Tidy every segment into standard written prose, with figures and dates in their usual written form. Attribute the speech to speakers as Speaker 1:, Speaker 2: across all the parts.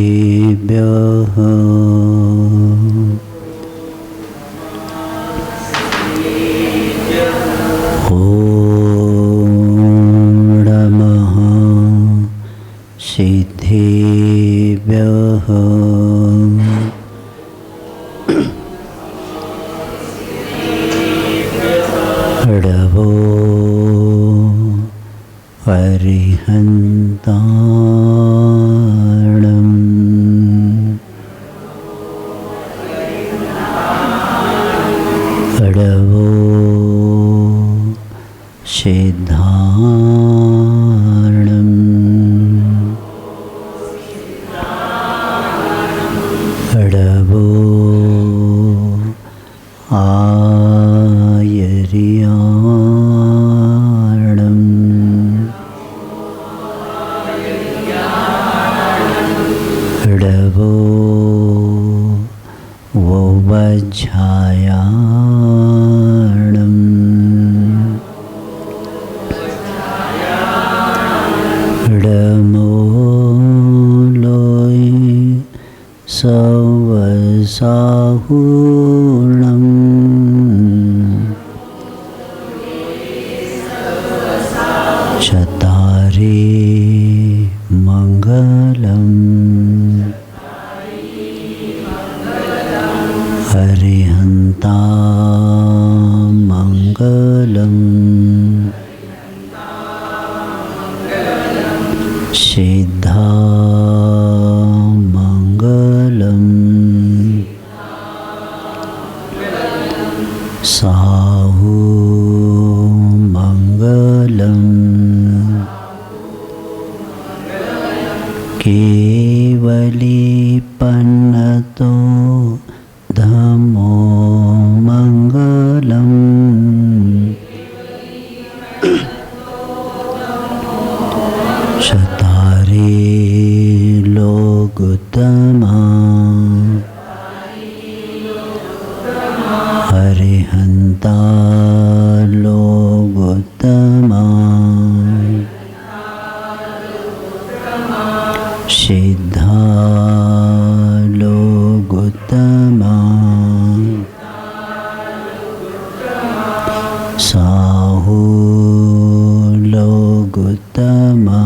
Speaker 1: सिद्धिभ्यः ॐ नमः सिद्धिभ्यः षडवो अरिहन्ताणम् षडवो सिद्धाणम् षडवो आयर्याणम् षडवो वज्झायाणम् षडमो लोय सवसाहुणम् चतारे मङ्गलम् अरिहन्ता मङ्गलम् सिद्धा मङ्गलम् साहु मङ्गलम् केवलीपन्नतो धम्मो मङ्गलम् चतारे लोकोत्तमा अरिहन्ता लोकोत्तमा सिद्धा लोकोत्तमा साहु लोकोत्तमा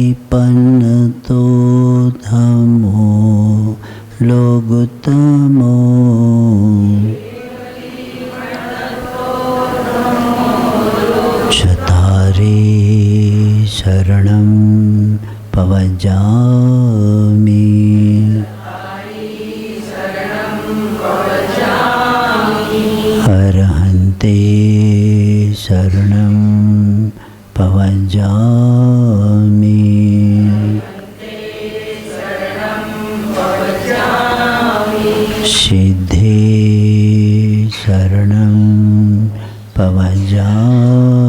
Speaker 1: केवलीपन्नतो धम्मो लोकोत्तमो चतारे शरणं पवजामि अर्हन्ते शरणं पवजामि सिद्धे शरणं पवजामि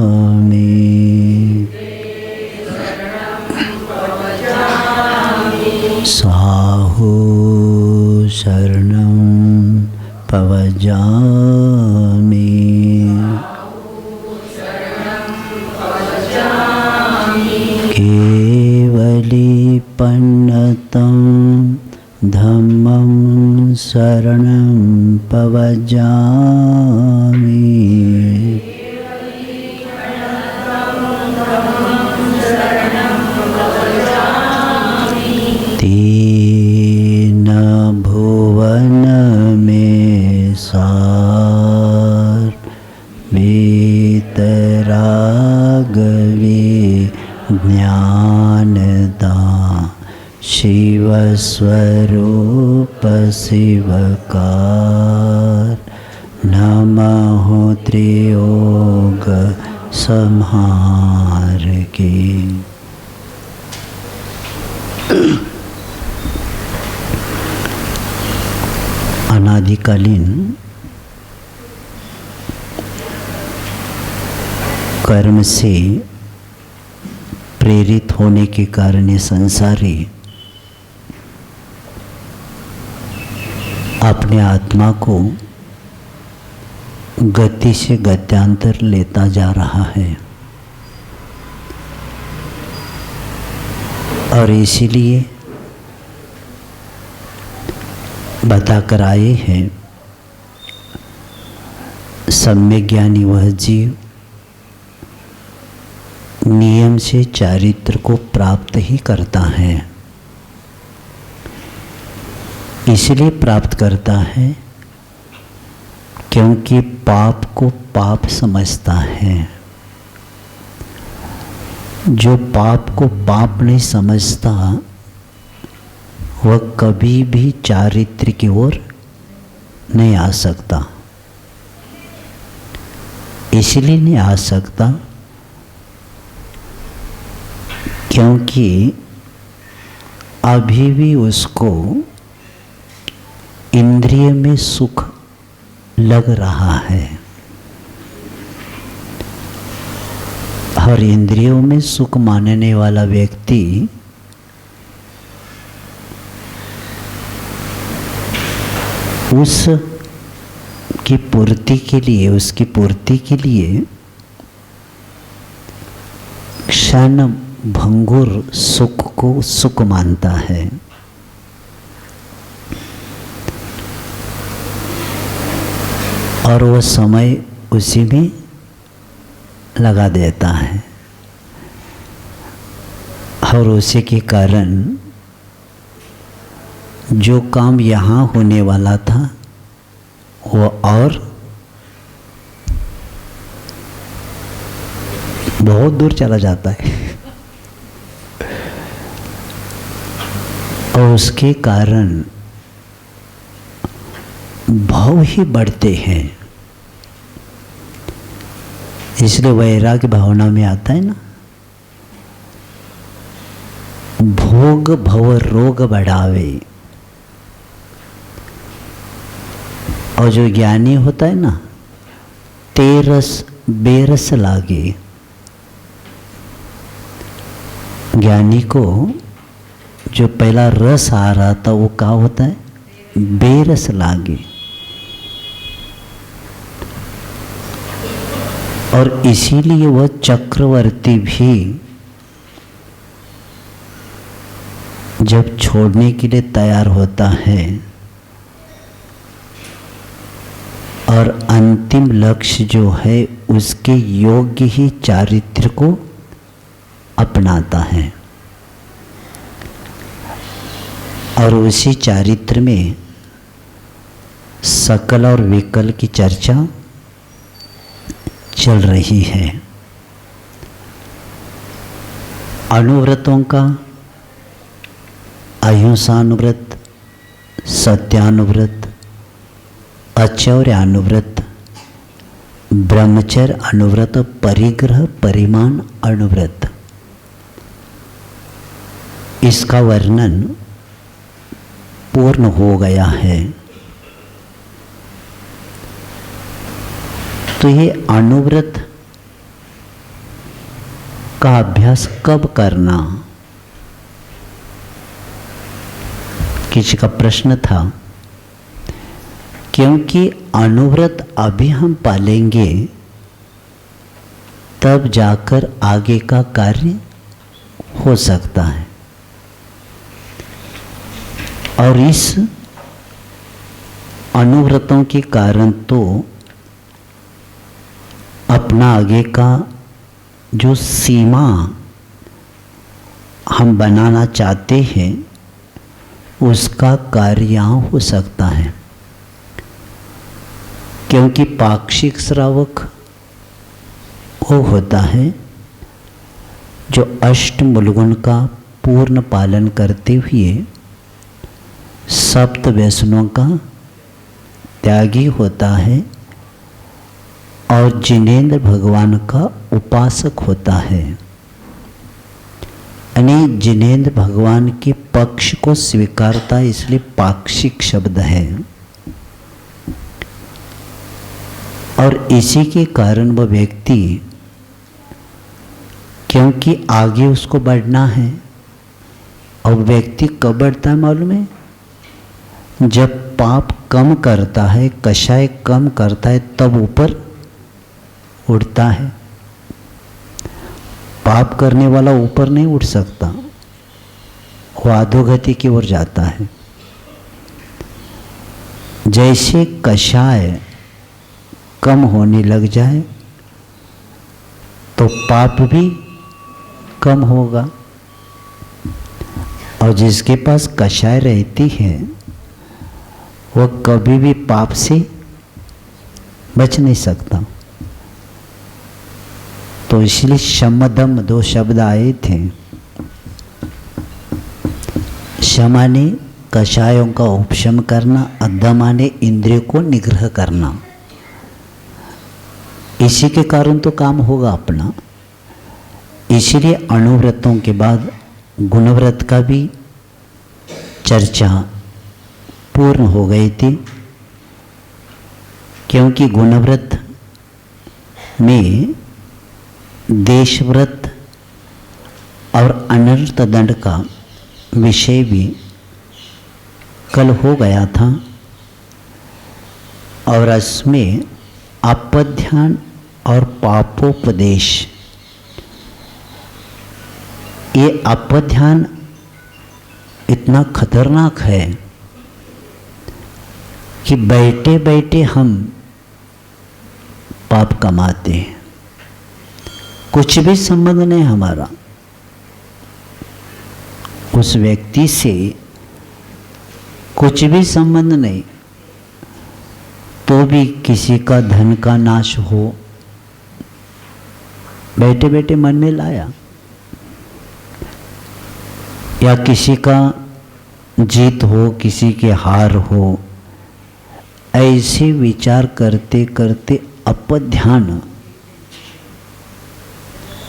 Speaker 1: साहु शरणं पवजामि केवलीपन्नतं धम्मं शरणं पवजामि तीन भुवन में सार वीतरागवे ज्ञानदा शिव स्वरूप शिवकार नमः त्रियोग संहार के। अनादिकालीन कर्म से प्रेरित होने के कारण ये संसारी अपने आत्मा को गति से गत्यांतर लेता जा रहा है। और इसीलिए बताकर आए हैं, सम्यक ज्ञानी वह जीव नियम से चारित्र को प्राप्त ही करता है। इसलिए प्राप्त करता है क्योंकि पाप को पाप समझता है। जो पाप को पाप नहीं समझता वह कभी भी चारित्र की ओर नहीं आ सकता। इसलिए नहीं आ सकता क्योंकि अभी भी उसको इंद्रिय में सुख लग रहा है। हर इंद्रियों में सुख मानने वाला व्यक्ति उस की पूर्ति के लिए, उसकी पूर्ति के लिए क्षण भंगुर सुख को सुख मानता है। और वह समय उसी में लगा देता है। और उसी के कारण जो काम यहाँ होने वाला था वो और बहुत दूर चला जाता है। और उसके कारण भाव ही बढ़ते हैं। इसलिए वैराग्य भावना में आता है ना, भोग भव रोग बढ़ावे। और जो ज्ञानी होता है ना, तेरस बेरस लागे। ज्ञानी को जो पहला रस आ रहा था वो क्या होता है? बेरस लागे। और इसीलिए वह चक्रवर्ती भी जब छोड़ने के लिए तैयार होता है और अंतिम लक्ष्य जो है उसके योग्य ही चारित्र को अपनाता है। और उसी चारित्र में सकल और विकल की चर्चा चल रही है। अनुव्रतों का अहिंसानुव्रत, सत्यानुव्रत, अचौर्यानुव्रत, ब्रह्मचर्य अनुव्रत, परिग्रह परिमाण अनुव्रत, इसका वर्णन पूर्ण हो गया है। तो ये अनुव्रत का अभ्यास कब करना, किसी का प्रश्न था। क्योंकि अनुव्रत अभी हम पालेंगे तब जाकर आगे का कार्य हो सकता है। और इस अनुव्रतों के कारण तो अपना आगे का जो सीमा हम बनाना चाहते हैं उसका कार्य यहाँ हो सकता है। क्योंकि पाक्षिक श्रावक वो होता है जो अष्टमूलगुण का पूर्ण पालन करते हुए सप्त व्यसनों का त्यागी होता है और जिनेंद्र भगवान का उपासक होता है। यानी जिनेंद्र भगवान के पक्ष को स्वीकारता है, इसलिए पाक्षिक शब्द है। और इसी के कारण वह व्यक्ति, क्योंकि आगे उसको बढ़ना है, और व्यक्ति कब बढ़ता है मालूम है? जब पाप कम करता है, कषाय कम करता है, तब ऊपर उड़ता है। पाप करने वाला ऊपर नहीं उठ सकता, वो अधोगति की ओर जाता है। जैसे कषाय कम होने लग जाए तो पाप भी कम होगा, और जिसके पास कषाय रहती है वह कभी भी पाप से बच नहीं सकता। तो इसलिए शम दम 2 शब्द आए थे। शमा ने कषायों का उपशम करना, अदमा ने इंद्रियों को निग्रह करना। इसी के कारण तो काम होगा अपना। इसलिए अणुव्रतों के बाद गुणव्रत का भी चर्चा पूर्ण हो गई थी, क्योंकि गुणव्रत में देशव्रत और अनर्थ दंड का विषय भी कल हो गया था, और इसमें अपध्यान और पापोपदेश, ये अपध्यान इतना खतरनाक है कि बैठे बैठे हम पाप कमाते हैं, कुछ भी संबंध नहीं हमारा उस व्यक्ति से, कुछ भी संबंध नहीं, तो भी किसी का धन का नाश हो, बैठे बैठे मन में लाया, या किसी का जीत हो, किसी के हार हो, ऐसे विचार करते करते अपध्यान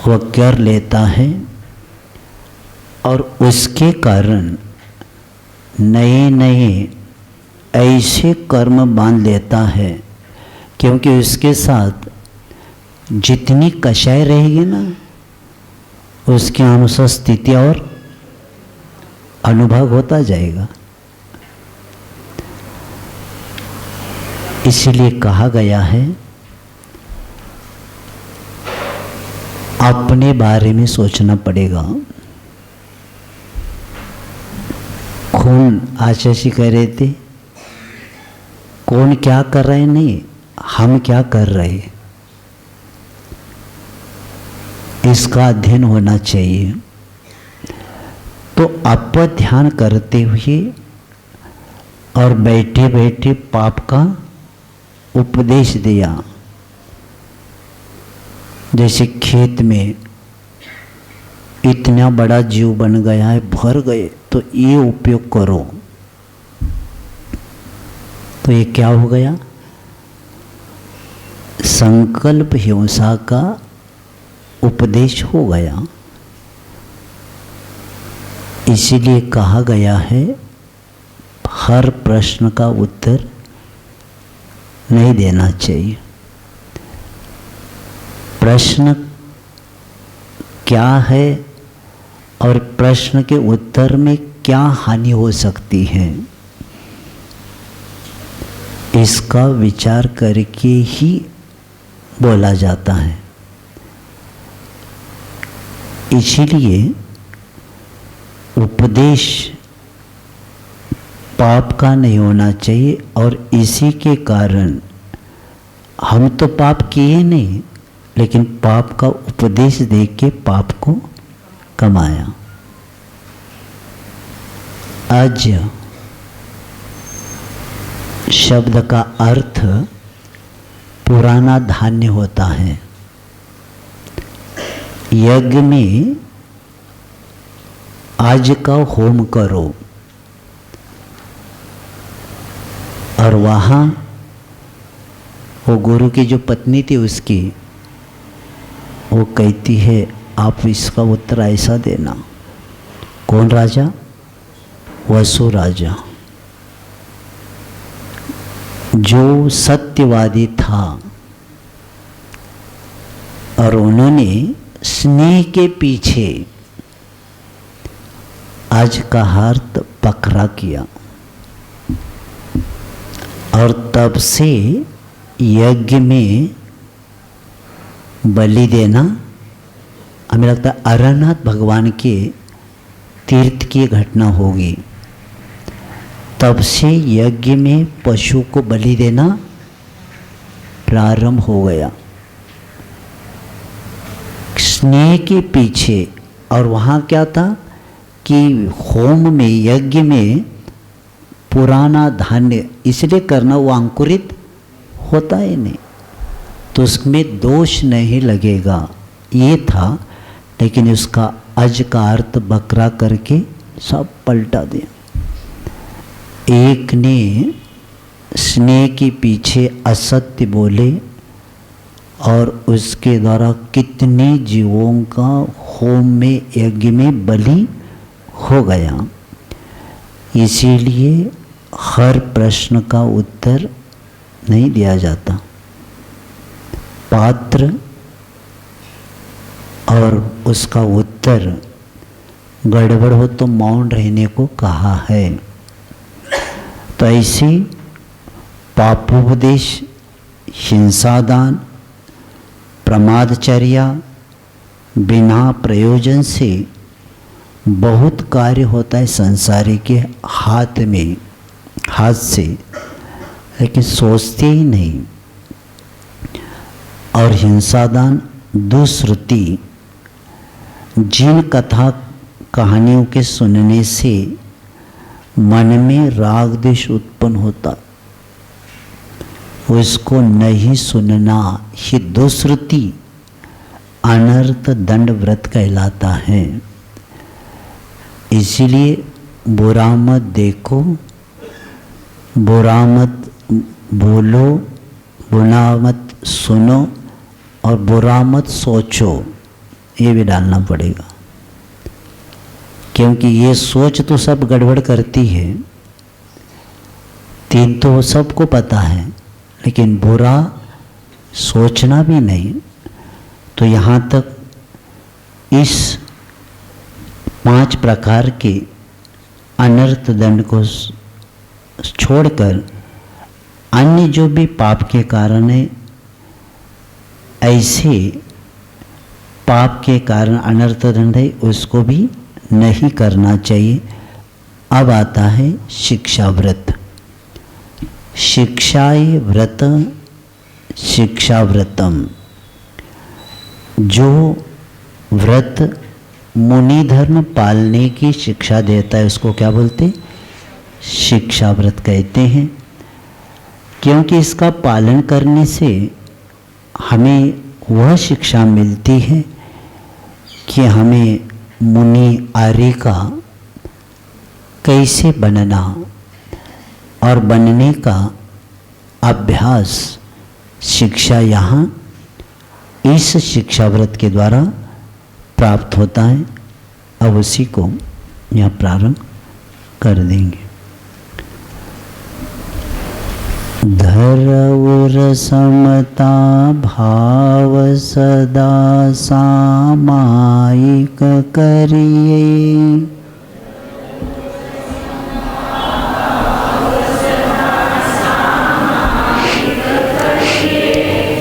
Speaker 1: वह कर लेता है, और उसके कारण नए नए ऐसे कर्म बांध लेता है, क्योंकि उसके साथ जितनी कषाय रहेगी ना, उसके अनुसार स्थिति और अनुभव होता जाएगा। इसलिए कहा गया है अपने बारे में सोचना पड़ेगा। खून आचार्य कह रहे थे, कौन क्या कर रहे हैं, नहीं हम क्या कर रहे हैं, इसका अध्ययन होना चाहिए। तो अपध्यान करते हुए और बैठे बैठे पाप का उपदेश दिया। जैसे खेत में इतना बड़ा जीव बन गया है, भर गए, तो ये उपयोग करो, तो ये क्या हो गया, संकल्प हिंसा का उपदेश हो गया। इसीलिए कहा गया है हर प्रश्न का उत्तर नहीं देना चाहिए। प्रश्न क्या है और प्रश्न के उत्तर में क्या हानि हो सकती है, इसका विचार करके ही बोला जाता है। इसीलिए उपदेश पाप का नहीं होना चाहिए, और इसी के कारण हम तो पाप किए नहीं, लेकिन पाप का उपदेश दे के पाप को कमाया। आज शब्द का अर्थ पुराना धान्य होता है। यज्ञ में आज का होम करो, और वहाँ वो गुरु की जो पत्नी थी उसकी, वो कहती है आप इसका उत्तर ऐसा देना। कौन राजा? वसु राजा, जो सत्यवादी था, और उन्होंने स्नेह के पीछे आज का हार्थ पकड़ा किया। और तब से यज्ञ में बलि देना, हमें लगता है अरनाथ भगवान के तीर्थ की घटना होगी। तब से यज्ञ में पशु को बलि देना प्रारंभ हो गया। स्नेह के पीछे, और वहाँ क्या था कि होम में, यज्ञ में पुराना धान्य इसलिए करना, वो अंकुरित होता ही नहीं तो उसमें दोष नहीं लगेगा, ये था। लेकिन उसका अज का अर्थ बकरा करके सब पलटा दिया। एक ने स्नेह के पीछे असत्य बोले और उसके द्वारा कितने जीवों का होम में, यज्ञ में बलि हो गया। इसीलिए हर प्रश्न का उत्तर नहीं दिया जाता। पात्र और उसका उत्तर गड़बड़ हो तो मौन रहने को कहा है। तो ऐसे पापोपदेश, हिंसादान, प्रमादचर्या, बिना प्रयोजन से बहुत कार्य होता है संसारी के हाथ से, लेकिन सोचते ही नहीं। और हिंसादान, दुश्रुति, जिन कथा कहानियों के सुनने से मन में राग द्वेष उत्पन्न होता, उसको नहीं सुनना ही दुश्रुति अनर्थ दंड व्रत कहलाता है। इसीलिए बुरा मत देखो, बुरा मत बोलो, बुरा मत सुनो और बुरा मत सोचो, ये भी डालना पड़ेगा। क्योंकि ये सोच तो सब गड़बड़ करती है, तीन तो सबको पता है, लेकिन बुरा सोचना भी नहीं। तो यहाँ तक इस 5 प्रकार के अनर्थ दंड को छोड़कर अन्य जो भी पाप के कारण है, ऐसे पाप के कारण अनर्थ दंड है, उसको भी नहीं करना चाहिए। अब आता है शिक्षा व्रत। शिक्षाए व्रत शिक्षा व्रतम। जो व्रत मुनि धर्म पालने की शिक्षा देता है उसको क्या बोलते? शिक्षा व्रत कहते हैं। क्योंकि इसका पालन करने से हमें वह शिक्षा मिलती है कि हमें मुनि आर्य का कैसे बनना और बनने का अभ्यास, शिक्षा यहाँ इस शिक्षा व्रत के द्वारा प्राप्त होता है। अब उसी को यहाँ प्रारंभ कर देंगे। धर्म समता भाव सदा सामायिक करिए,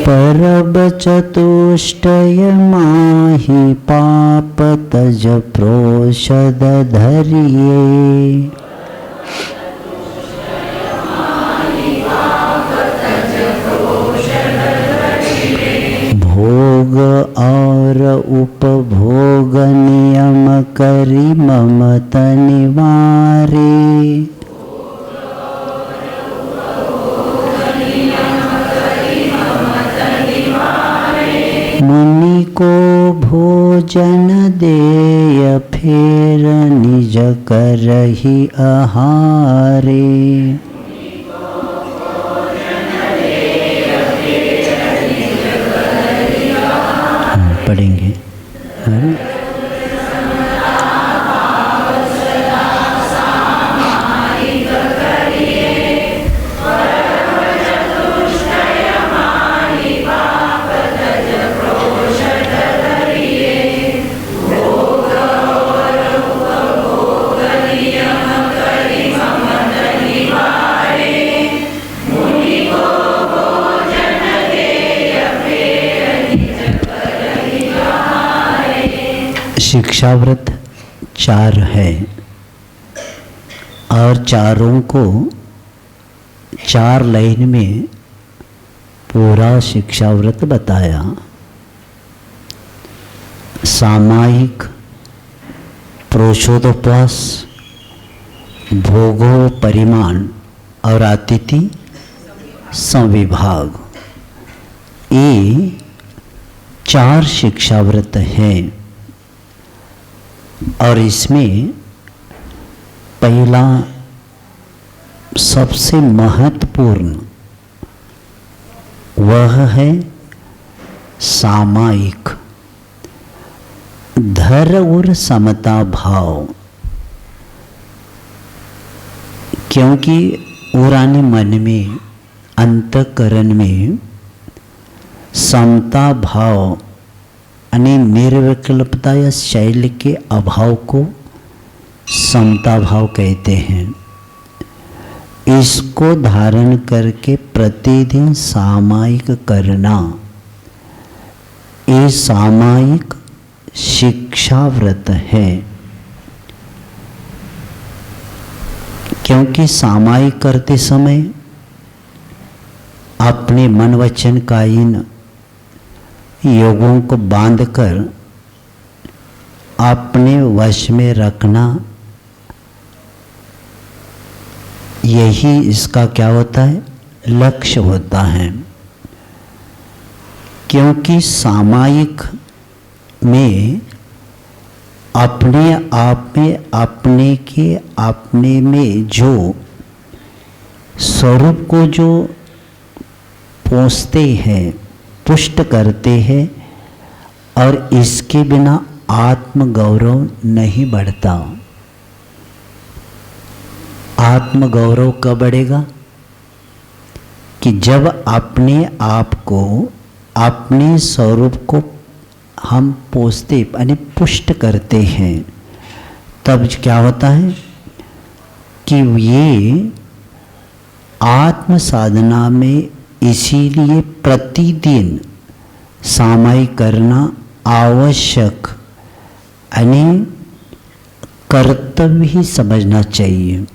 Speaker 1: परब चतुष्टय माहि पाप तज प्रोषद धरिए। भोग और उपभोग नियम करि ममत निवारे, मुनि को भोजन देय फेर निज करहि आहारे। पढ़ेंगे
Speaker 2: मुनि
Speaker 1: शिक्षाव्रत 4 है और चारों को 4 लाइन में पूरा शिक्षाव्रत बताया। सामायिक, प्रोषोदोपवास, भोगो परिमाण और अतिथि संविभाग, ये 4 शिक्षाव्रत हैं। और इसमें पहला सबसे महत्वपूर्ण वह है सामायिक, धर्म और समता भाव। क्योंकि पुराने मन में, अंतःकरण में समता भाव यानी निर्विकल्पता या शैल के अभाव को समता भाव कहते हैं। इसको धारण करके प्रतिदिन सामायिक करना, ये सामायिक शिक्षाव्रत है। क्योंकि सामायिक करते समय अपने मन वचन कायिन योगों को बांधकर अपने वश में रखना, यही इसका क्या होता है, लक्ष्य होता है। क्योंकि सामायिक में अपने आप में अपने में जो स्वरूप को जो पहुँचते हैं, पुष्ट करते हैं, और इसके बिना आत्मगौरव नहीं बढ़ता। आत्मगौरव कब बढ़ेगा कि जब अपने आप को, अपने स्वरूप को हम पोषते यानी पुष्ट करते हैं, तब क्या होता है कि ये आत्म साधना में इसीलिए प्रतिदिन सामायिक करना आवश्यक यानी कर्तव्य ही समझना चाहिए।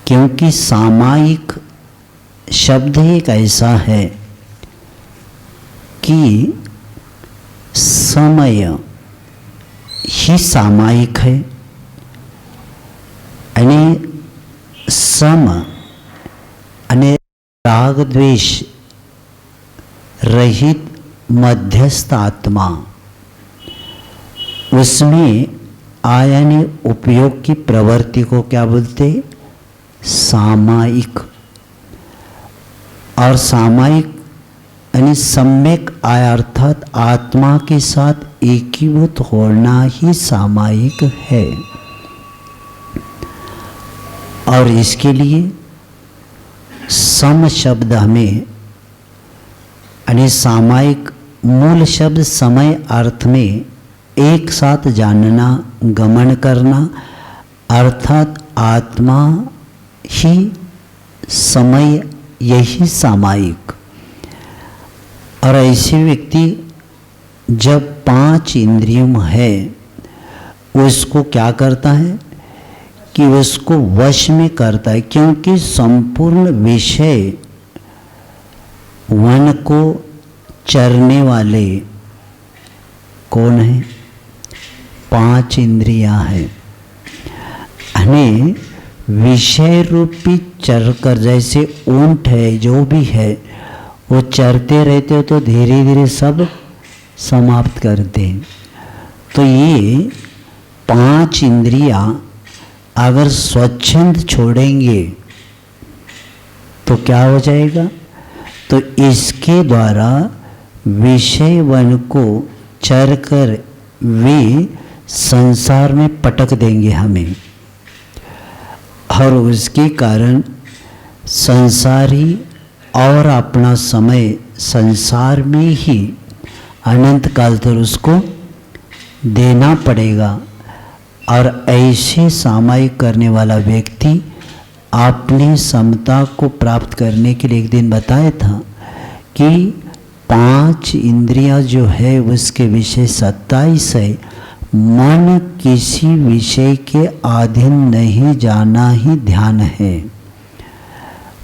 Speaker 1: क्योंकि सामायिक शब्द एक ऐसा है कि समय ही सामायिक है, यानी सम यानी राग द्वेष रहित मध्यस्थ आत्मा, उसमें यानी उपयोग की प्रवृत्ति को क्या बोलते, सामायिक। और सामायिक यानी सम्यक आया अर्थात आत्मा के साथ एकीभूत होना ही सामायिक है। और इसके लिए सम शब्द हमें यानी सामायिक मूल शब्द समय अर्थ में एक साथ जानना, गमन करना, अर्थात आत्मा ही समय, यही सामायिक। और ऐसे व्यक्ति जब 5 इंद्रियों है, उसको क्या करता है कि उसको वश में करता है। क्योंकि संपूर्ण विषय वन को चरने वाले कौन है, 5 इंद्रियां हैं। यानी विषय रूपी चरकर, जैसे ऊंट है, जो भी है वो चरते रहते हो तो धीरे धीरे सब समाप्त करते हैं। तो ये 5 इंद्रियां अगर स्वच्छंद छोड़ेंगे तो क्या हो जाएगा, तो इसके द्वारा विषय वन को चर कर वे संसार में पटक देंगे हमें, और उसके कारण संसारी और अपना समय संसार में ही अनंत काल तक उसको देना पड़ेगा। और ऐसे सामायिक करने वाला व्यक्ति अपनी समता को प्राप्त करने के लिए एक दिन बताया था कि 5 इंद्रियां जो है उसके विषय 27 है, मन किसी विषय के अधीन नहीं जाना ही ध्यान है।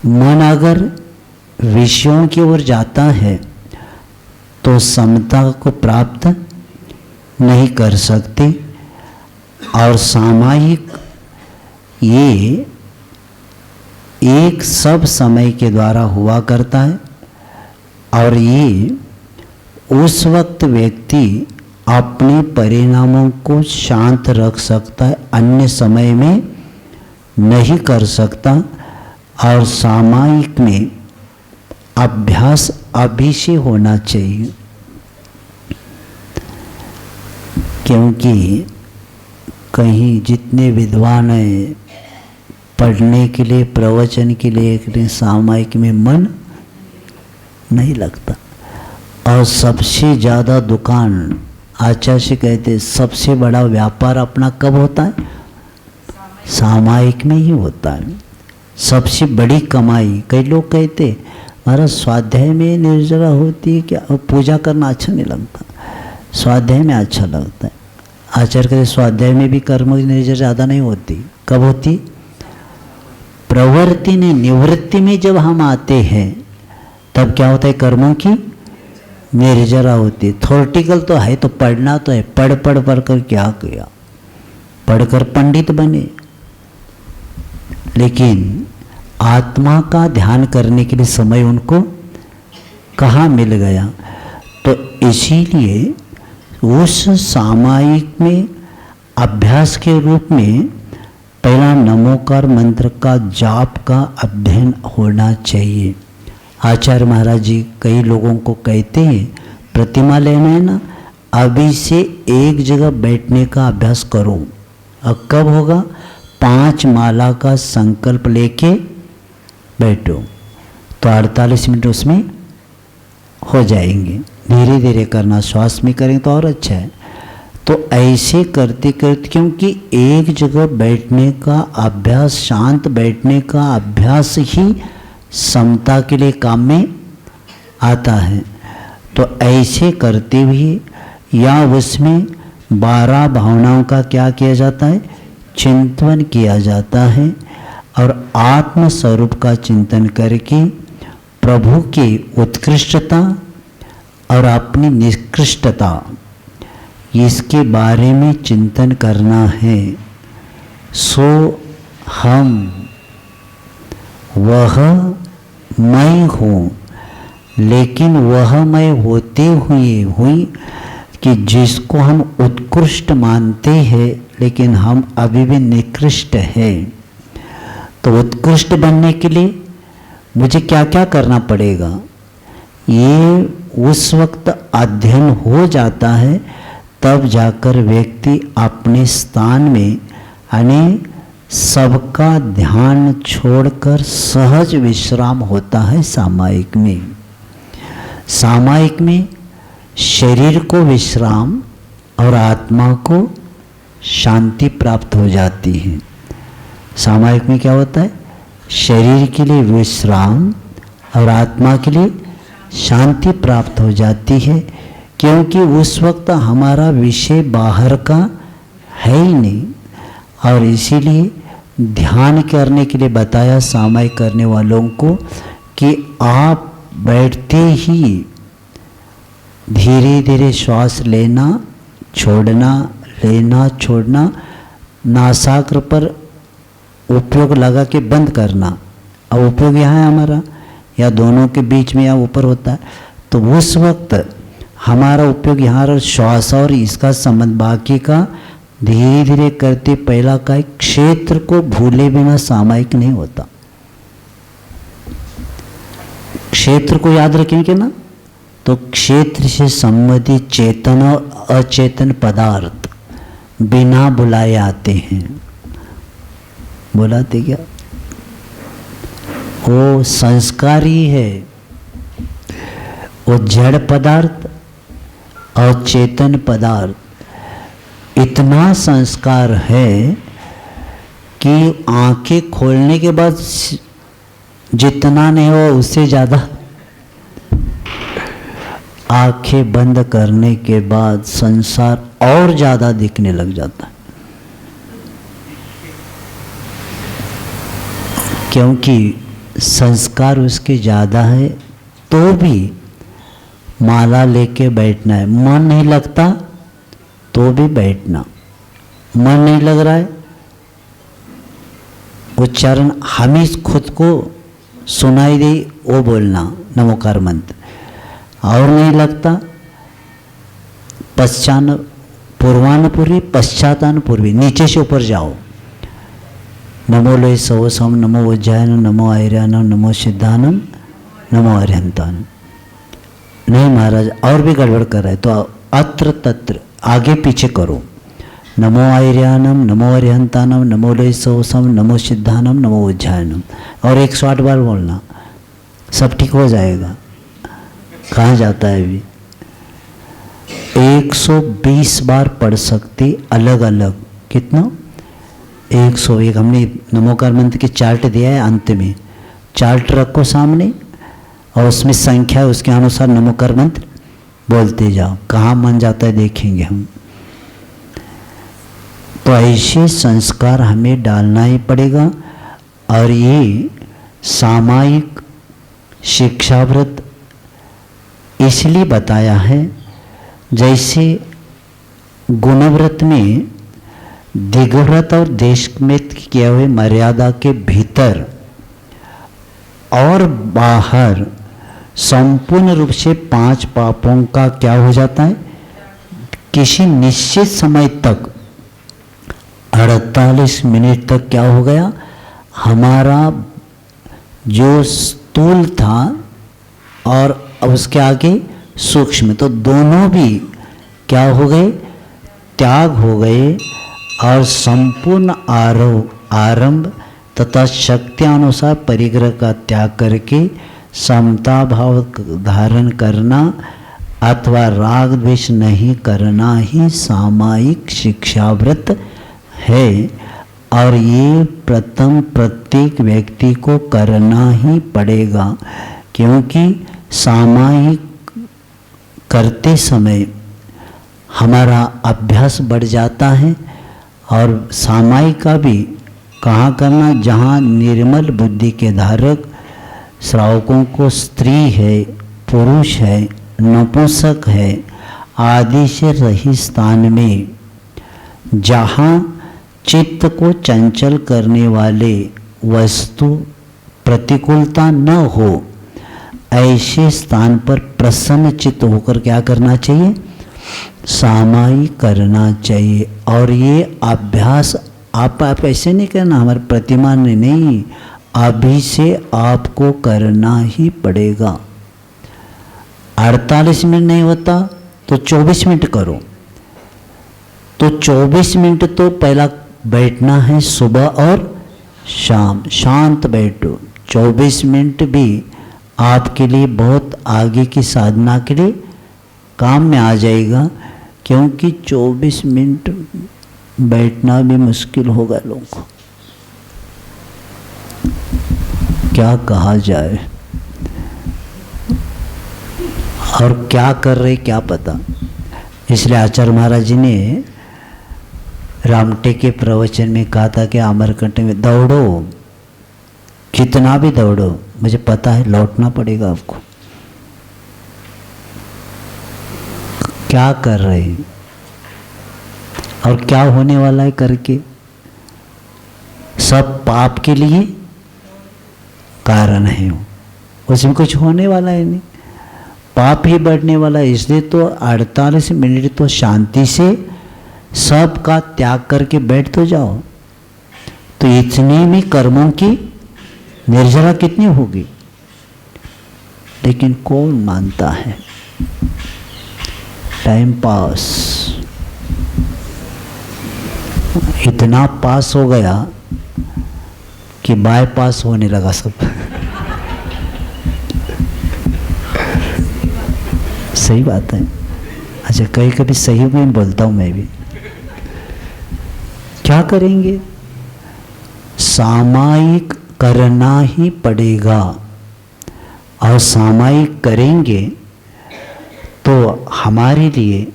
Speaker 1: मन अगर विषयों की ओर जाता है तो समता को प्राप्त नहीं कर सकते। और सामायिक ये एक सब समय के द्वारा हुआ करता है और ये उस वक्त व्यक्ति अपने परिणामों को शांत रख सकता है, अन्य समय में नहीं कर सकता। और सामायिक में अभ्यास अभी से होना चाहिए, क्योंकि कहीं जितने विद्वान हैं पढ़ने के लिए, प्रवचन के लिए, सामायिक में मन नहीं लगता। और सबसे ज़्यादा दुकान आचार्य से कहते सबसे बड़ा व्यापार अपना कब होता है? सामायिक में ही होता है। सबसे बड़ी कमाई, कई लोग कहते हमारा स्वाध्याय में निर्जरा होती है क्या, पूजा करना अच्छा नहीं लगता, स्वाध्याय में अच्छा लगता है। आचार्य कहते स्वाध्याय में भी कर्म की निर्जरा ज़्यादा नहीं होती। कब होती? प्रवृत्ति ने निवृत्ति में जब हम आते हैं तब क्या होता है? कर्मों की निर्जरा होती है। थ्योरेटिकल तो है, तो पढ़ना तो है, पढ़ कर क्या किया? पढ़कर पंडित बने, लेकिन आत्मा का ध्यान करने के लिए समय उनको कहाँ मिल गया? तो इसीलिए उस सामायिक में अभ्यास के रूप में पहला नमोकार मंत्र का जाप का अध्ययन होना चाहिए। आचार्य महाराज जी कई लोगों को कहते हैं प्रतिमा लेना है ना, अभी से एक जगह बैठने का अभ्यास करो। अब कब होगा? 5 माला का संकल्प लेके बैठो तो 48 मिनट उसमें हो जाएंगे। धीरे धीरे करना, श्वास में करें तो और अच्छा है। तो ऐसे करते करते, क्योंकि एक जगह बैठने का अभ्यास, शांत बैठने का अभ्यास ही समता के लिए काम में आता है। तो ऐसे करते हुए या उसमें 12 भावनाओं का क्या किया जाता है? चिंतन किया जाता है। और आत्म स्वरूप का चिंतन करके प्रभु की उत्कृष्टता और अपनी निकृष्टता, इसके बारे में चिंतन करना है। सो हम वह मैं हूँ, लेकिन वह मैं होते हुए कि जिसको हम उत्कृष्ट मानते हैं, लेकिन हम अभी भी निकृष्ट हैं। तो उत्कृष्ट बनने के लिए मुझे क्या क्या करना पड़ेगा? ये उस वक्त अध्ययन हो जाता है, तब जाकर व्यक्ति अपने स्थान में यानी सबका ध्यान छोड़कर सहज विश्राम होता है। सामायिक में शरीर को विश्राम और आत्मा को शांति प्राप्त हो जाती है। सामायिक में क्या होता है? शरीर के लिए विश्राम और आत्मा के लिए शांति प्राप्त हो जाती है, क्योंकि उस वक्त हमारा विषय बाहर का है ही नहीं। और इसीलिए ध्यान करने के लिए बताया सामायिक करने वालों को कि आप बैठते ही धीरे धीरे श्वास लेना छोड़ना, नासाग्र पर उपयोग लगा के बंद करना। अब उपयोग यहाँ है हमारा, या दोनों के बीच में या ऊपर होता है, तो उस वक्त हमारा उपयोग यहाँ और श्वास और इसका संबंध, बाकी का धीरे धीरे करते पहला का क्षेत्र को भूले बिना सामायिक नहीं होता। क्षेत्र को याद रखेंगे ना, तो क्षेत्र से संबंधित चेतन और अचेतन पदार्थ बिना बुलाए आते हैं। बुलाते क्या? वो संस्कारी है, वो जड़ पदार्थ और चेतन पदार्थ इतना संस्कार है कि आंखें खोलने के बाद जितना नहीं हो उससे ज़्यादा आंखें बंद करने के बाद संसार और ज्यादा दिखने लग जाता है, क्योंकि संस्कार उसके ज़्यादा है। तो भी माला लेके बैठना है, मन नहीं लगता तो भी बैठना, मन नहीं लग रहा है उच्चारण हमें खुद को सुनाई दे वो बोलना नमोकार मंत्र, और नहीं लगता पूर्वानुपूर्वी पश्चातानुपूर्वी, नीचे से ऊपर जाओ। नमो लोय सवसम, नमो उज्जैनम, नमो आयर्यानम, नमो सिद्धानम, नमो अरिहंतानम। नहीं महाराज और भी गड़बड़ कर रहा है तो अत्र तत्र आगे पीछे करो। नमो आयर्यानम, नमो अरिहंतानम, नमो लोय सवसम, नमो सिद्धानम, नमो उज्जैनम, और 108 बार बोलना, सब ठीक हो जाएगा। कहाँ जाता है अभी? 120 बार पढ़ सकते अलग अलग। कितना? 101। हमने नमोकार मंत्र की चार्ट दिया है, अंत में चार्ट रखो सामने और उसमें संख्या उसके अनुसार नमोकार मंत्र बोलते जाओ। कहाँ मन जाता है देखेंगे हम। तो ऐसे संस्कार हमें डालना ही पड़ेगा। और ये सामायिक शिक्षाव्रत इसलिए बताया है, जैसे गुणव्रत में दिग्व्रत और देशव्रत किए हुए मर्यादा के भीतर और बाहर संपूर्ण रूप से 5 पापों का क्या हो जाता है, किसी निश्चित समय तक 48 मिनट तक क्या हो गया, हमारा जो स्थूल था और उसके आगे सूक्ष्म, तो दोनों भी क्या हो गए, त्याग हो गए। और संपूर्ण आरंभ तथा शक्ति अनुसार परिग्रह का त्याग करके समता भाव धारण करना अथवा राग द्वेष नहीं करना ही सामायिक शिक्षाव्रत है। और ये प्रत्येक व्यक्ति को करना ही पड़ेगा, क्योंकि सामायिक करते समय हमारा अभ्यास बढ़ जाता है। और सामायिक का भी कहाँ करना, जहाँ निर्मल बुद्धि के धारक श्रावकों को स्त्री है, पुरुष है, नपुंसक है आदि से रहित स्थान में, जहाँ चित्त को चंचल करने वाले वस्तु प्रतिकूलता न हो, ऐसे स्थान पर प्रसन्न चित्त होकर क्या करना चाहिए, सामायिक करना चाहिए। और ये अभ्यास आप ऐसे नहीं करना, हमारे प्रतिमा ने नहीं, अभी से आपको करना ही पड़ेगा। 48 मिनट नहीं होता तो 24 मिनट करो। तो 24 मिनट तो पहला बैठना है, सुबह और शाम शांत बैठो। 24 मिनट भी आपके लिए बहुत आगे की साधना के लिए काम में आ जाएगा, क्योंकि 24 मिनट बैठना भी मुश्किल होगा लोगों को। क्या कहा जाए और क्या कर रहे क्या पता। इसलिए आचार्य महाराज जी ने रामटे के प्रवचन में कहा था कि अमरकंटक में दौड़ो, कितना भी दौड़ो, मुझे पता है लौटना पड़ेगा आपको। क्या कर रहे हैं और क्या होने वाला है करके, सब पाप के लिए कारण है, उसमें कुछ होने वाला है नहीं, पाप ही बढ़ने वाला है। इसलिए तो 48 मिनट तो शांति से सब का त्याग करके बैठ तो जाओ। तो इतने में कर्मों की निर्जरा कितनी होगी, लेकिन कौन मानता है। टाइम पास इतना पास हो गया कि बाईपास होने लगा सब। सही बात है। अच्छा, कहीं कभी सही में बोलता हूं मैं भी। क्या करेंगे, सामायिक करना ही पड़ेगा। और सामायिक करेंगे तो हमारे लिए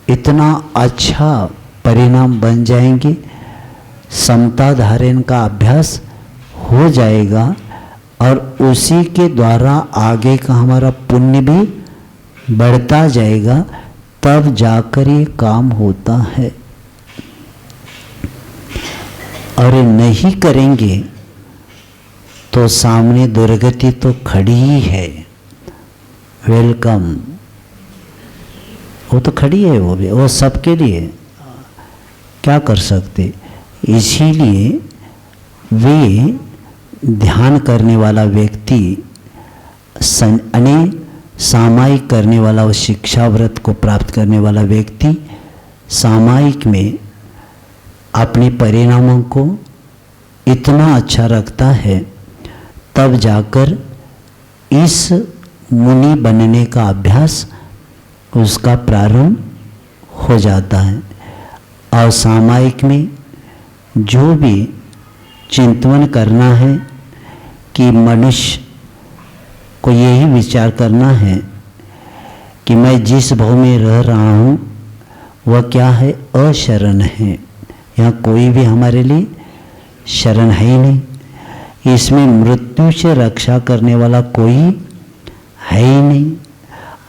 Speaker 1: इतना अच्छा परिणाम बन जाएंगे, समता धारण का अभ्यास हो जाएगा और उसी के द्वारा आगे का हमारा पुण्य भी बढ़ता जाएगा, तब जाकर ये काम होता है। और नहीं करेंगे तो सामने दुर्गति तो खड़ी ही है। वेलकम, वो तो खड़ी है, वो भी, वो सबके लिए, क्या कर सकते। इसीलिए वे ध्यान करने वाला व्यक्ति, सामायिक करने वाला, वो शिक्षा व्रत को प्राप्त करने वाला व्यक्ति सामायिक में अपने परिणामों को इतना अच्छा रखता है, तब जाकर इस मुनि बनने का अभ्यास उसका प्रारंभ हो जाता है। और सामायिक में जो भी चिंतन करना है कि मनुष्य को यही विचार करना है कि मैं जिस भाव में रह रहा हूँ वह क्या है, अशरण है। यहाँ कोई भी हमारे लिए शरण है ही नहीं, इसमें मृत्यु से रक्षा करने वाला कोई है ही नहीं।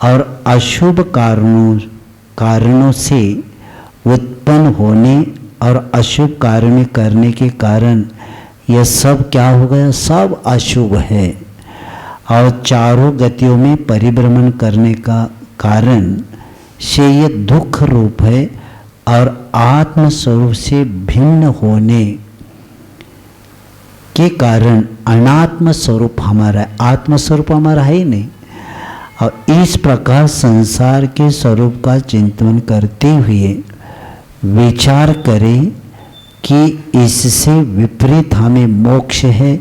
Speaker 1: और अशुभ कारणों से उत्पन्न होने और अशुभ कार्य करने के कारण यह सब क्या हो गया, सब अशुभ है। और चारों गतियों में परिभ्रमण करने का कारण से ये दुख रूप है। और आत्म स्वरूप से भिन्न होने के कारण अनात्म स्वरूप हमारा है, आत्म स्वरूप हमारा है ही नहीं। और इस प्रकार संसार के स्वरूप का चिंतन करते हुए विचार करें कि इससे विपरीत हमें मोक्ष है,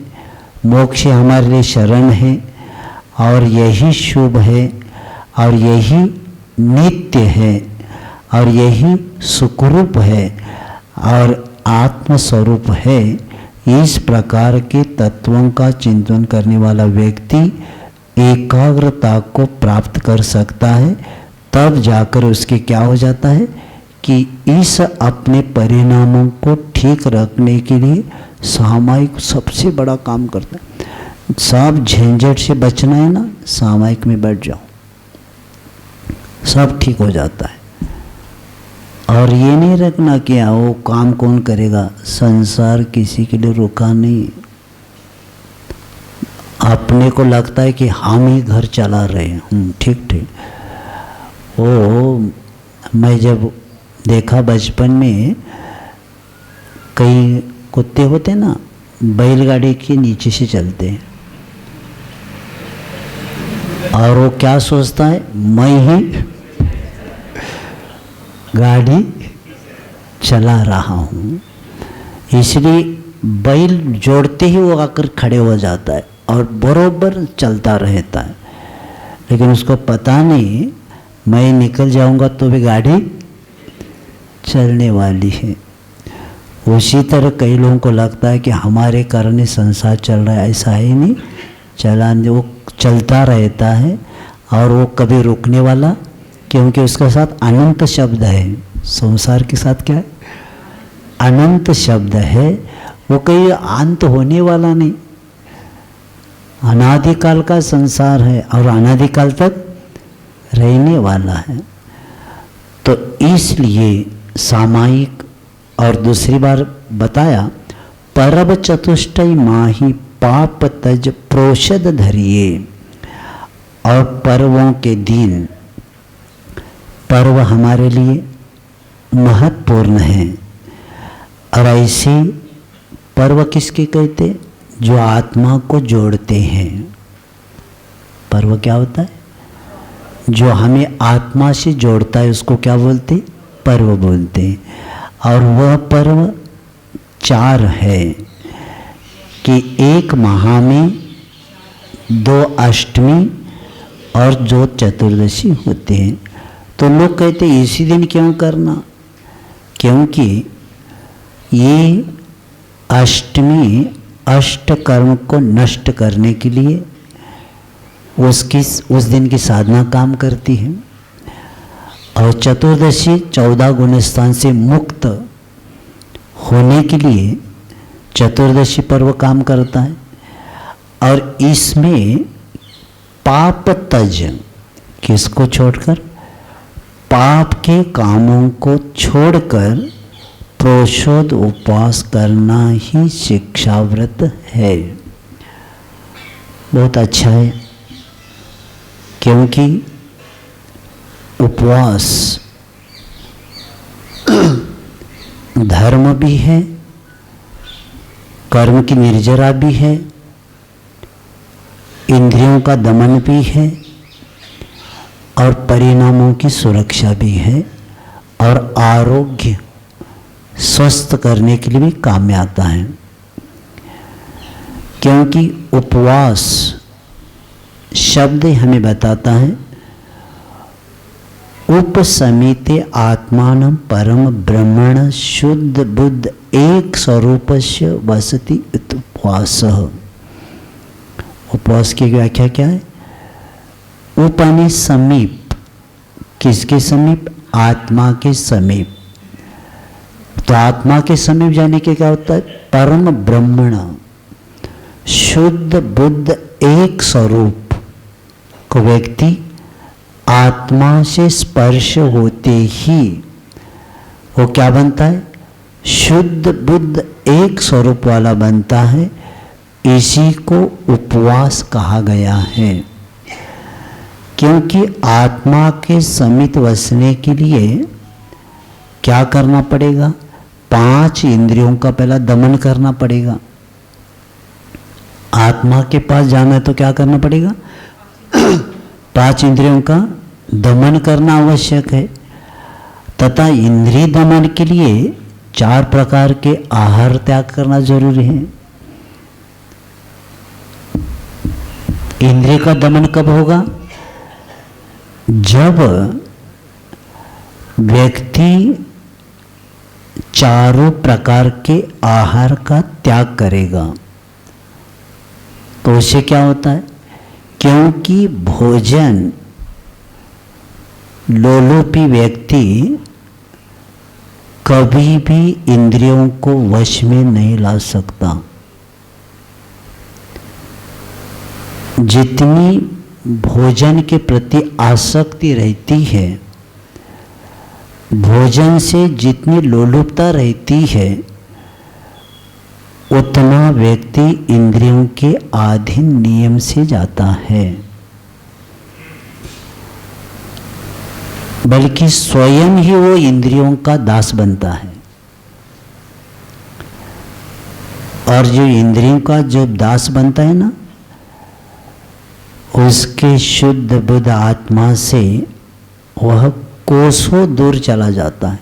Speaker 1: मोक्ष हमारे लिए शरण है और यही शुभ है और यही नित्य है और यही सुखरूप है और आत्मस्वरूप है। इस प्रकार के तत्वों का चिंतन करने वाला व्यक्ति एकाग्रता को प्राप्त कर सकता है। तब जाकर उसके क्या हो जाता है कि इस अपने परिणामों को ठीक रखने के लिए सामायिक सबसे बड़ा काम करता है। सब झंझट से बचना है ना, सामायिक में बैठ जाओ, सब ठीक हो जाता है। और ये नहीं रखना कि वो काम कौन करेगा, संसार किसी के लिए रुका नहीं। अपने को लगता है कि हम ही घर चला रहे हैं, ठीक ठीक। वो मैं जब देखा बचपन में, कई कुत्ते होते ना बैलगाड़ी के नीचे से चलते हैं और वो क्या सोचता है, मैं ही गाड़ी चला रहा हूँ। इसलिए बैल जोड़ते ही वो आकर खड़े हो जाता है और बरोबर चलता रहता है। लेकिन उसको पता नहीं मैं निकल जाऊंगा तो भी गाड़ी चलने वाली है। उसी तरह कई लोगों को लगता है कि हमारे कारण ही संसार चल रहा है, ऐसा ही नहीं। चलाने वो चलता रहता है और वो कभी रुकने वाला, क्योंकि उसके साथ अनंत शब्द है। संसार के साथ क्या है, अनंत शब्द है। वो कहीं अंत होने वाला नहीं, अनादिकाल का संसार है और अनादिकाल तक रहने वाला है। तो इसलिए सामायिक, और दूसरी बार बताया, परब चतुष्टय माही पाप तज प्रोषद धरिए। और पर्वों के दिन, पर्व हमारे लिए महत्वपूर्ण है। और ऐसे पर्व किसके कहते, जो आत्मा को जोड़ते हैं। पर्व क्या होता है, जो हमें आत्मा से जोड़ता है उसको क्या बोलते, पर्व बोलते हैं। और वह पर्व 4 है कि एक माह में 2 अष्टमी और 2 चतुर्दशी होते हैं। तो लोग कहते हैं इसी दिन क्यों करना, क्योंकि ये अष्टमी अष्ट कर्म को नष्ट करने के लिए उस दिन की साधना काम करती है। और चतुर्दशी 14 गुण स्थान से मुक्त होने के लिए चतुर्दशी पर्व काम करता है। और इसमें पाप तज, किसको छोड़कर? पाप के कामों को छोड़कर प्रोषोद उपवास करना ही शिक्षाव्रत है। बहुत अच्छा है, क्योंकि उपवास धर्म भी है, कर्म की निर्जरा भी है, इंद्रियों का दमन भी है और परिणामों की सुरक्षा भी है, और आरोग्य स्वस्थ करने के लिए भी काम में आता है। क्योंकि उपवास शब्द हमें बताता है उपसमिते आत्मानं परम ब्रह्मण शुद्ध बुद्ध एक स्वरूपस्य वसति उपवासः। उपवास की व्याख्या क्या है? उपनि समीप, किसके समीप? आत्मा के समीप। तो आत्मा के समीप जाने के क्या होता है? परम ब्रह्मण शुद्ध बुद्ध एक स्वरूप को व्यक्ति आत्मा से स्पर्श होते ही वो क्या बनता है? शुद्ध बुद्ध एक स्वरूप वाला बनता है। इसी को उपवास कहा गया है। क्योंकि आत्मा के समीप बसने के लिए क्या करना पड़ेगा? 5 इंद्रियों का पहला दमन करना पड़ेगा। आत्मा के पास जाना है तो क्या करना पड़ेगा? 5 इंद्रियों का दमन करना आवश्यक है। तथा इंद्रिय दमन के लिए 4 प्रकार के आहार त्याग करना जरूरी है। इंद्रिय का दमन कब होगा? जब व्यक्ति 4 प्रकार के आहार का त्याग करेगा। तो उससे क्या होता है? क्योंकि भोजन लोलुपी व्यक्ति कभी भी इंद्रियों को वश में नहीं ला सकता। जितनी भोजन के प्रति आसक्ति रहती है, भोजन से जितनी लोलुपता रहती है, उतना व्यक्ति इंद्रियों के अधीन नियम से जाता है। बल्कि स्वयं ही वो इंद्रियों का दास बनता है। और जो इंद्रियों का जो दास बनता है ना, उसके शुद्ध बुद्ध आत्मा से वह कोसों दूर चला जाता है।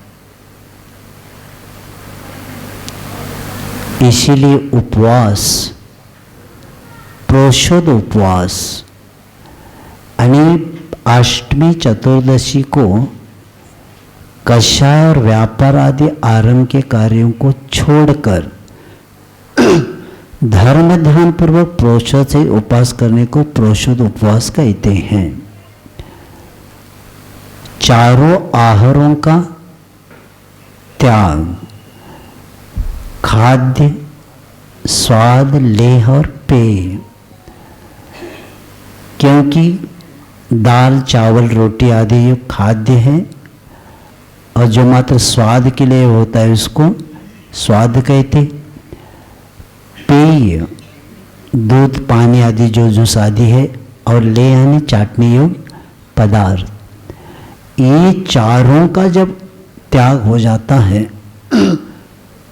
Speaker 1: इसीलिए उपवास, प्रोषोद उपवास यानी अष्टमी चतुर्दशी को कषाय और व्यापार आदि आरंभ के कार्यों को छोड़कर धर्म ध्यान पूर्वक प्रोषोद से उपवास करने को प्रोषोद उपवास कहते हैं। चारों आहारों का त्याग, खाद्य, स्वाद, लेह और पेय। क्योंकि दाल, चावल, रोटी आदि ये खाद्य है, और जो मात्र स्वाद के लिए होता है उसको स्वाद कहते। पेय, दूध, पानी आदि जो जूस आदि है, और ले यानी चाटने योग्य पदार्थ। ये चारों का जब त्याग हो जाता है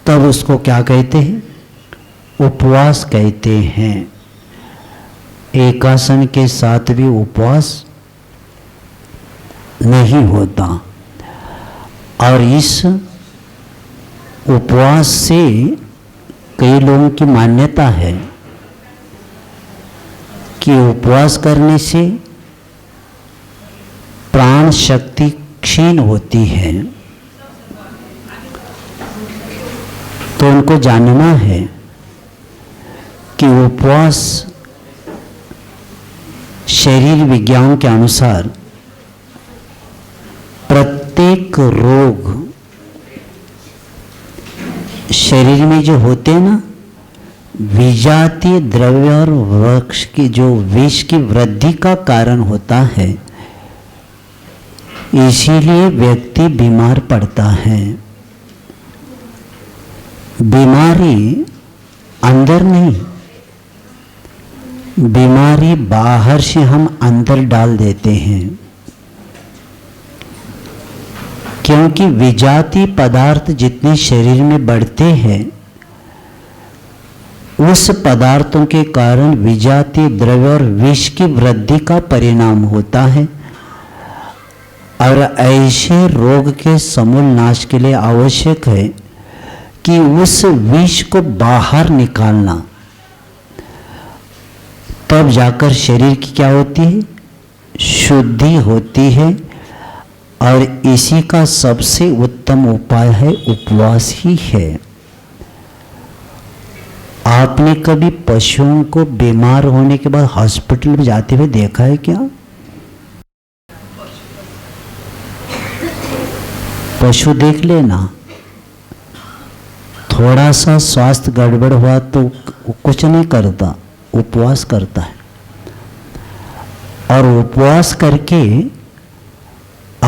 Speaker 1: तब उसको क्या कहते हैं? उपवास कहते हैं। एकासन के साथ भी उपवास नहीं होता। और इस उपवास से कई लोगों की मान्यता है कि उपवास करने से प्राण शक्ति क्षीण होती है। तो उनको जानना है कि उपवास शरीर विज्ञान के अनुसार प्रत्येक रोग शरीर में जो होते हैं ना, विजातीय द्रव्य और वृक्ष की जो विष की वृद्धि का कारण होता है, इसीलिए व्यक्ति बीमार पड़ता है। बीमारी अंदर नहीं, बीमारी बाहर से हम अंदर डाल देते हैं, क्योंकि विजातीय पदार्थ जितने शरीर में बढ़ते हैं उस पदार्थों के कारण विजातीय द्रव्य और विष की वृद्धि का परिणाम होता है। और ऐसे रोग के समूल नाश के लिए आवश्यक है कि उस विष को बाहर निकालना, तब जाकर शरीर की क्या होती है, शुद्धि होती है। और इसी का सबसे उत्तम उपाय है उपवास ही है। आपने कभी पशुओं को बीमार होने के बाद हॉस्पिटल में जाते हुए देखा है क्या? पशु देख लेना, थोड़ा सा स्वास्थ्य गड़बड़ हुआ तो कुछ नहीं करता, उपवास करता है। और उपवास करके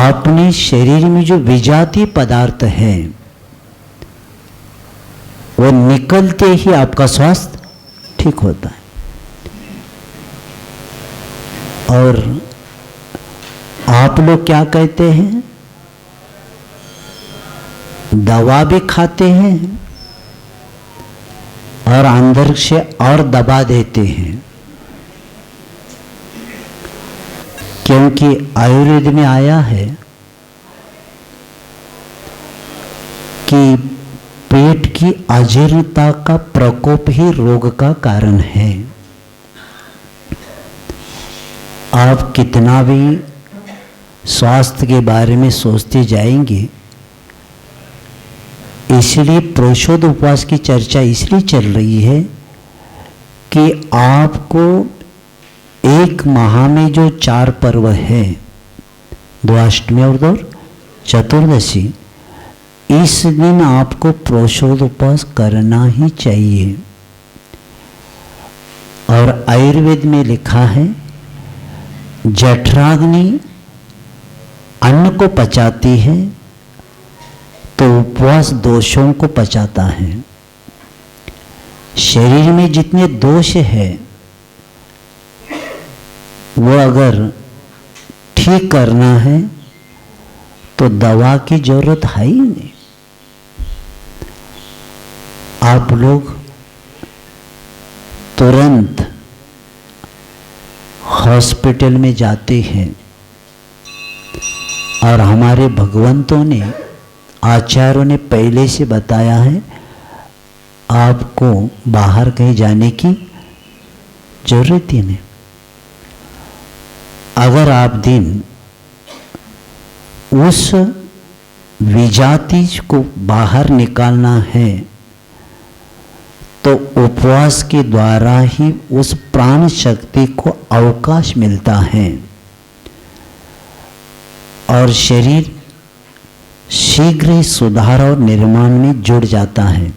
Speaker 1: अपने शरीर में जो विजातीय पदार्थ है वो निकलते ही आपका स्वास्थ्य ठीक होता है। और आप लोग क्या कहते हैं, दवा भी खाते हैं और अंदर से और दबा देते हैं, क्योंकि आयुर्वेद में आया है कि पेट की अजीर्णता का प्रकोप ही रोग का कारण है। आप कितना भी स्वास्थ्य के बारे में सोचते जाएंगे, इसलिए प्रोषोद उपवास की चर्चा इसलिए चल रही है कि आपको एक माह में जो 4 पर्व है, द्वाष्टमी और चतुर्दशी, इस दिन आपको प्रोषोद उपवास करना ही चाहिए। और आयुर्वेद में लिखा है, जठराग्नि अन्न को पचाती है तो उपवास दोषों को पचाता है। शरीर में जितने दोष है वो अगर ठीक करना है तो दवा की जरूरत है ही नहीं। आप लोग तुरंत हॉस्पिटल में जाते हैं और हमारे भगवंतों ने, आचार्यों ने पहले से बताया है, आपको बाहर कहीं जाने की जरूरत ही नहीं। अगर आप दिन उस विजाति को बाहर निकालना है तो उपवास के द्वारा ही उस प्राण शक्ति को अवकाश मिलता है और शरीर शीघ्र ही सुधार और निर्माण में जुड़ जाता है।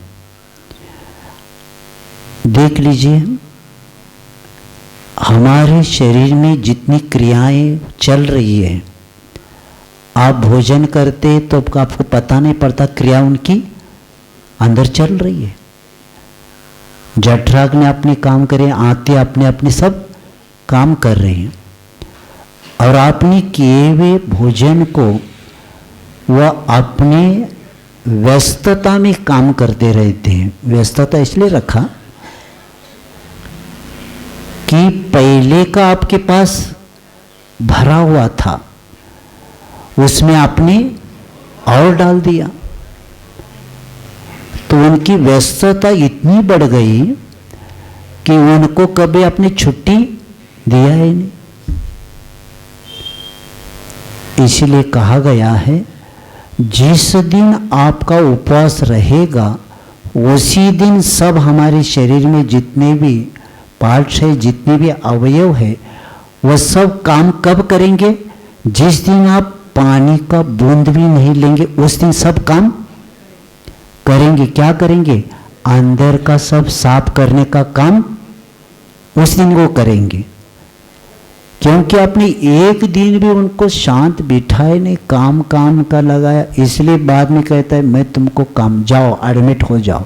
Speaker 1: देख लीजिए, हमारे शरीर में जितनी क्रियाएं चल रही है, आप भोजन करते तो आपको पता नहीं पड़ता, क्रिया उनकी अंदर चल रही है। जठराग्नि ने अपने काम करे, आंतें अपने अपने सब काम कर रही हैं और आपने किए हुए भोजन को वह अपने व्यस्तता में काम करते रहते हैं। व्यस्तता इसलिए रखा कि पहले का आपके पास भरा हुआ था, उसमें आपने और डाल दिया तो उनकी व्यस्तता इतनी बढ़ गई कि उनको कभी अपनी छुट्टी दिया ही नहीं। इसलिए कहा गया है, जिस दिन आपका उपवास रहेगा उसी दिन सब हमारे शरीर में जितने भी पार्ट्स है, जितने भी अवयव है, वह सब काम कब करेंगे? जिस दिन आप पानी का बूंद भी नहीं लेंगे उस दिन सब काम करेंगे। क्या करेंगे? अंदर का सब साफ करने का काम उस दिन वो करेंगे, क्योंकि आपने एक दिन भी उनको शांत बिठाए नहीं, काम काम का लगाया। इसलिए बाद में कहता है मैं तुमको काम, जाओ एडमिट हो जाओ।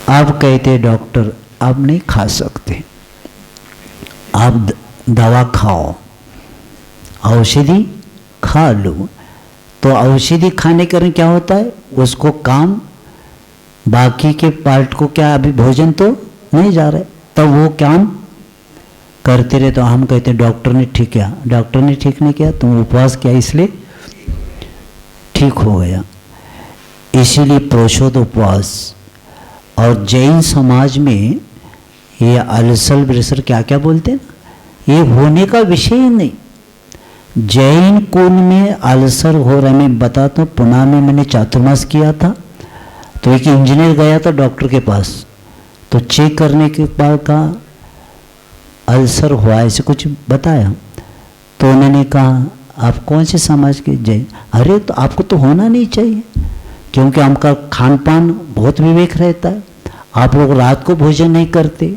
Speaker 1: अब कहते डॉक्टर अब नहीं खा सकते, आप दवा खाओ, औषधि खा लो। तो औषधि खाने के कारण क्या होता है? उसको काम, बाकी के पार्ट को क्या अभी भोजन तो नहीं जा रहा है, तब वो काम करते रहे। तो हम कहते हैं डॉक्टर ने ठीक किया। डॉक्टर ने ठीक नहीं किया, तुम उपवास किया इसलिए ठीक हो गया। इसीलिए प्रोषोद उपवास। और जैन समाज में ये अल्सर ब्रेसर क्या क्या बोलते हैं, ये होने का विषय ही नहीं। जैन कुल में अल्सर हो रहा है। मैं बताता हूँ, पुणे में मैंने चातुर्मास किया था, तो एक इंजीनियर गया था डॉक्टर के पास, तो चेक करने के बाद कहा अल्सर हुआ, ऐसे कुछ बताया। तो उन्होंने कहा आप कौन से समाज के? जैन। अरे तो आपको तो होना नहीं चाहिए, क्योंकि आपका खान पान बहुत विवेक रहता है, आप लोग रात को भोजन नहीं करते,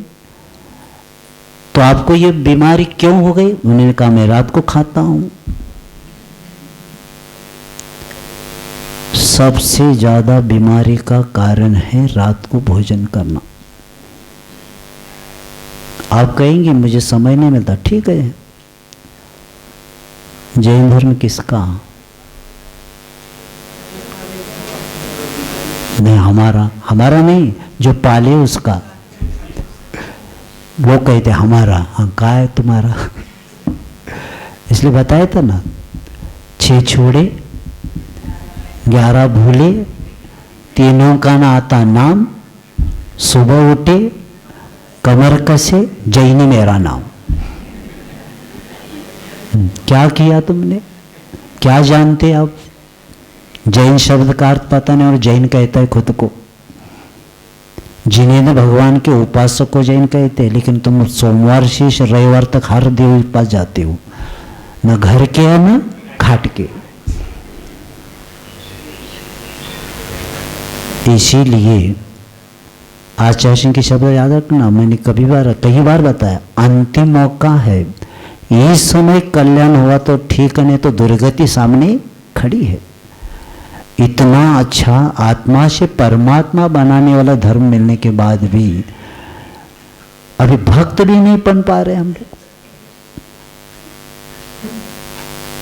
Speaker 1: तो आपको ये बीमारी क्यों हो गई? उन्होंने कहा मैं रात को खाता हूं। सबसे ज्यादा बीमारी का कारण है रात को भोजन करना। आप कहेंगे मुझे समय नहीं मिलता, ठीक है, जैन धर्म किसका? नहीं, हमारा नहीं, जो पाले उसका। वो कहते हमारा, हाँ का है तुम्हारा? इसलिए बताया था ना, 6 छोड़े 11 भूले, तीनों का ना आता नाम, सुबह उठे कमर कसे, जैनी मेरा नाम। क्या किया तुमने? क्या जानते आप? जैन शब्द का अर्थ पता नहीं, और जैन कहता है खुद को। जिन्हें न भगवान के उपासक को जैन कहते हैं, लेकिन तुम सोमवार शेष रविवार तक हर देव के पास जाते हो, न घर के न घाट के। इसीलिए आचार्य सिंह के शब्द याद रखना, मैंने कई बार बताया, अंतिम मौका है, इस समय कल्याण हुआ तो ठीक है, नहीं तो दुर्गति सामने खड़ी है। इतना अच्छा आत्मा से परमात्मा बनाने वाला धर्म मिलने के बाद भी अभी भक्त भी नहीं बन पा रहे हम लोग।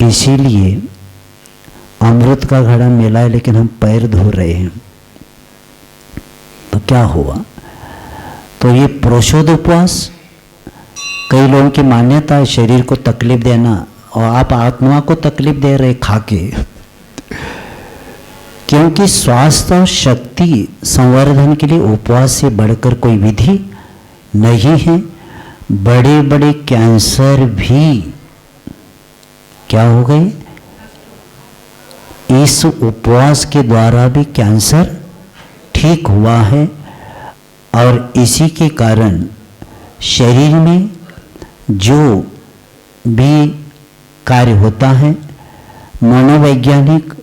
Speaker 1: इसीलिए अमृत का घड़ा मिला है, लेकिन हम पैर धो रहे हैं, तो क्या हुआ? तो ये प्रोषोद उपवास, कई लोगों की मान्यता है शरीर को तकलीफ देना, और आप आत्मा को तकलीफ दे रहे खाके। क्योंकि स्वास्थ्य और शक्ति संवर्धन के लिए उपवास से बढ़कर कोई विधि नहीं है। बड़े बड़े कैंसर भी क्या हो गए? इस उपवास के द्वारा भी कैंसर ठीक हुआ है। और इसी के कारण शरीर में जो भी कार्य होता है, मनोवैज्ञानिक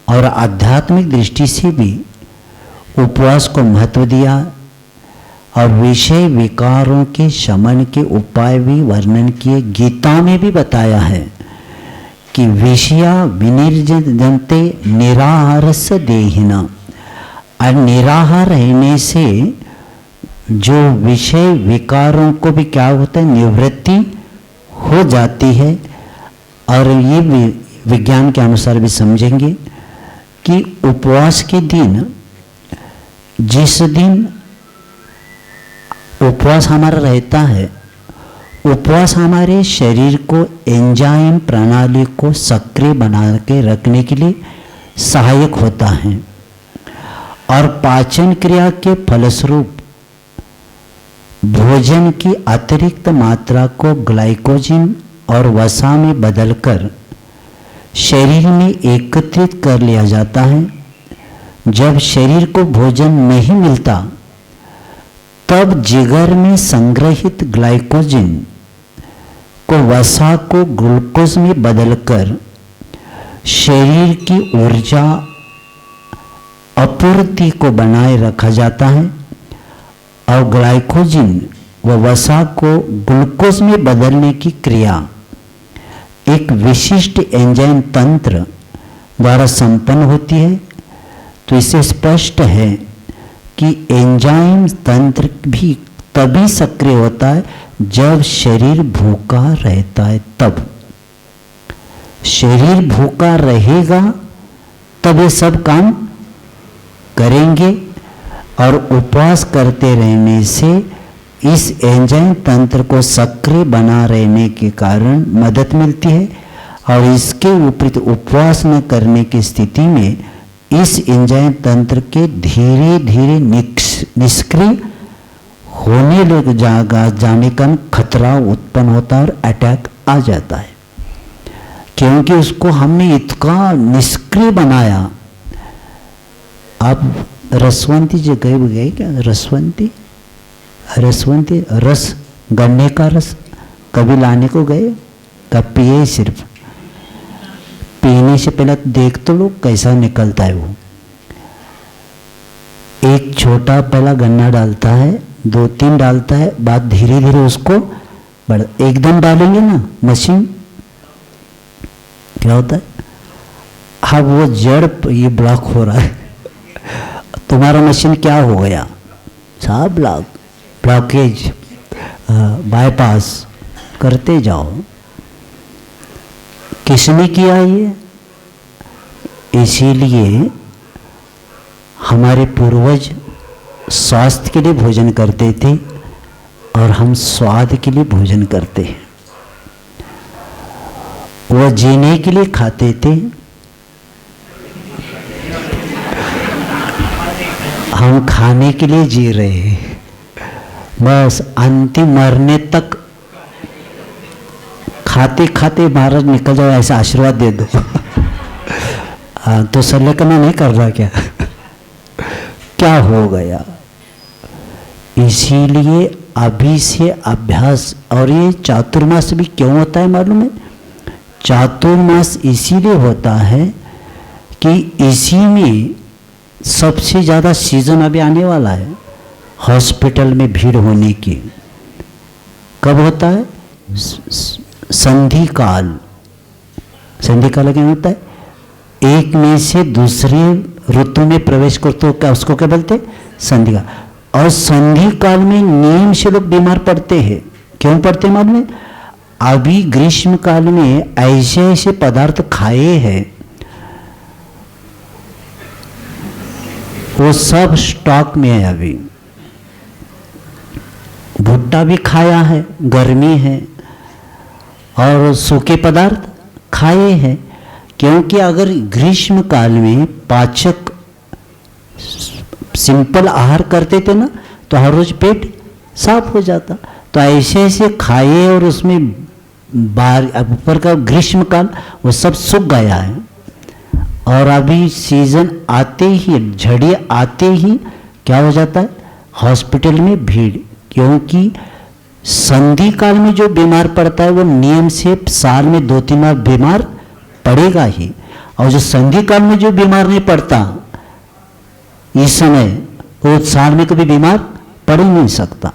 Speaker 1: और आध्यात्मिक दृष्टि से भी उपवास को महत्व दिया, और विषय विकारों के शमन के उपाय भी वर्णन किए। गीता में भी बताया है कि विषया विनिर्जन्ते निराहारस्य देहिना, और निराहार रहने से जो विषय विकारों को भी क्या होता है? निवृत्ति हो जाती है। और ये विज्ञान के अनुसार भी समझेंगे कि उपवास के दिन, जिस दिन उपवास हमारा रहता है, उपवास हमारे शरीर को एंजाइम प्रणाली को सक्रिय बना के रखने के लिए सहायक होता है, और पाचन क्रिया के फलस्वरूप भोजन की अतिरिक्त मात्रा को ग्लाइकोजन और वसा में बदलकर शरीर में एकत्रित कर लिया जाता है। जब शरीर को भोजन नहीं मिलता तब जिगर में संग्रहित ग्लाइकोजन को वसा को ग्लूकोज में बदलकर शरीर की ऊर्जा आपूर्ति को बनाए रखा जाता है और ग्लाइकोजन व वसा को ग्लूकोज में बदलने की क्रिया एक विशिष्ट एंजाइम तंत्र द्वारा संपन्न होती है। तो इससे स्पष्ट है कि एंजाइम तंत्र भी तभी सक्रिय होता है जब शरीर भूखा रहता है। तब शरीर भूखा रहेगा तब ये सब काम करेंगे और उपवास करते रहने से इस एंजाइम तंत्र को सक्रिय बना रहने के कारण मदद मिलती है और इसके विपरीत उपवास न करने की स्थिति में इस एंजाइम तंत्र के धीरे धीरे निष्क्रिय होने लग जाने का खतरा उत्पन्न होता है और अटैक आ जाता है, क्योंकि उसको हमने इतना निष्क्रिय बनाया। आप रसवंती जी गए क्या? रसवंती रस, गन्ने का रस कभी लाने को गए? कब पिए? सिर्फ पीने से पहले देख तो लो कैसा निकलता है। वो एक छोटा पहला गन्ना डालता है, 2-3 डालता है, बाद धीरे धीरे उसको एकदम डालेंगे ना मशीन, क्या होता है? अब वो जड़ ये ब्लॉक हो रहा है, तुम्हारा मशीन क्या हो गया? सब ब्लॉकेज, बाईपास करते जाओ। किसने किया ये? इसीलिए हमारे पूर्वज स्वास्थ्य के लिए भोजन करते थे और हम स्वाद के लिए भोजन करते हैं। वो जीने के लिए खाते थे, हम खाने के लिए जी रहे हैं। बस अंतिम मरने तक खाते खाते महाराज निकल जाओ ऐसा आशीर्वाद दे दो। तो संलेखन नहीं कर रहा क्या? क्या हो गया? इसीलिए अभी से अभ्यास। और ये चातुर्मास भी क्यों होता है मालूम है? चातुर्मास इसीलिए होता है कि इसी में सबसे ज़्यादा सीजन अभी आने वाला है हॉस्पिटल में भीड़ होने की। कब होता है? संधि काल। संधि काल क्या होता है? एक में से दूसरे ऋतु में प्रवेश कर तो क्या उसको क्या बोलते? संधि काल। और संधि काल में नीम से लोग बीमार पड़ते हैं। क्यों पड़ते मालूम है? अभी ग्रीष्म काल में ऐसे ऐसे पदार्थ खाए हैं, वो सब स्टॉक में है। अभी भुट्टा भी खाया है, गर्मी है, और सूखे पदार्थ खाए हैं। क्योंकि अगर ग्रीष्म काल में पाचक सिंपल आहार करते थे ना तो हर रोज पेट साफ हो जाता। तो ऐसे ऐसे खाए और उसमें ऊपर का ग्रीष्म काल वो सब सूख गया है। और अभी सीजन आते ही, झड़ी आते ही क्या हो जाता है? हॉस्पिटल में भीड़। क्योंकि संधि काल में जो बीमार पड़ता है वो नियम से साल में 2-3 बार बीमार पड़ेगा ही, और जो संधि काल में जो बीमार नहीं पड़ता इस समय वो साल में कभी बीमार पड़ ही नहीं सकता।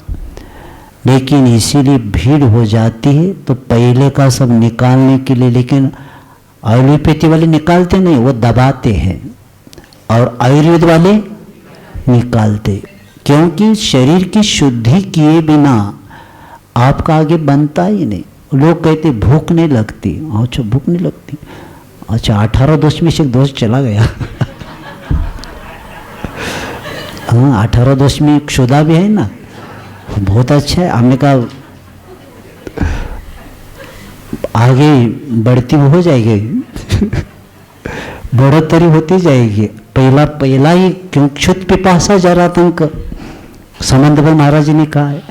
Speaker 1: लेकिन इसीलिए भीड़ हो जाती है। तो पहले का सब निकालने के लिए, लेकिन एलोपैथी वाले निकालते नहीं, वो दबाते हैं, और आयुर्वेद वाले निकालते। क्योंकि शरीर की शुद्धि किए बिना आपका आगे बनता ही नहीं। लोग कहते भूख नहीं लगती। अच्छा, भूख नहीं लगती? अच्छा, 18 दोष में से एक दोष चला गया। हाँ, 18 दोष में क्षुधा भी है ना, बहुत अच्छा है। हमने कहा आगे बढ़ती हो जाएगी, बढ़ोतरी होती जाएगी। पहला ही क्यों क्षुत पिपासा जरातंक संबंध में महाराज जी ने कहा है,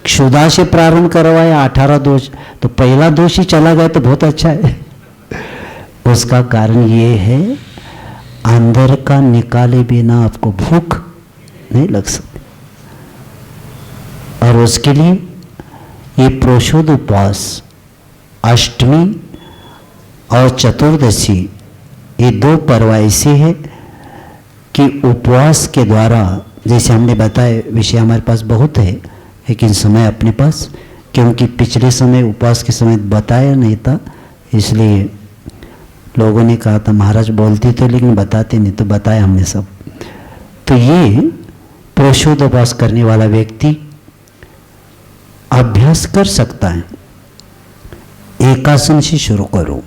Speaker 1: क्षुधा से प्रारंभ करवाया 18 दोष, तो पहला दोष ही चला गया तो बहुत अच्छा है। उसका कारण ये है, अंदर का निकाले बिना आपको भूख नहीं लग सकती। और उसके लिए ये प्रोषोद उपवास अष्टमी और चतुर्दशी ये दो पर्व ऐसे है कि उपवास के द्वारा, जैसे हमने बताया विषय हमारे पास बहुत है लेकिन समय अपने पास, क्योंकि पिछले समय उपवास के समय बताया नहीं था, इसलिए लोगों ने कहा था महाराज बोलते थे लेकिन बताते नहीं, तो बताया हमने सब। तो ये प्रोषोद उपवास करने वाला व्यक्ति अभ्यास कर सकता है। एकासन से शुरू करो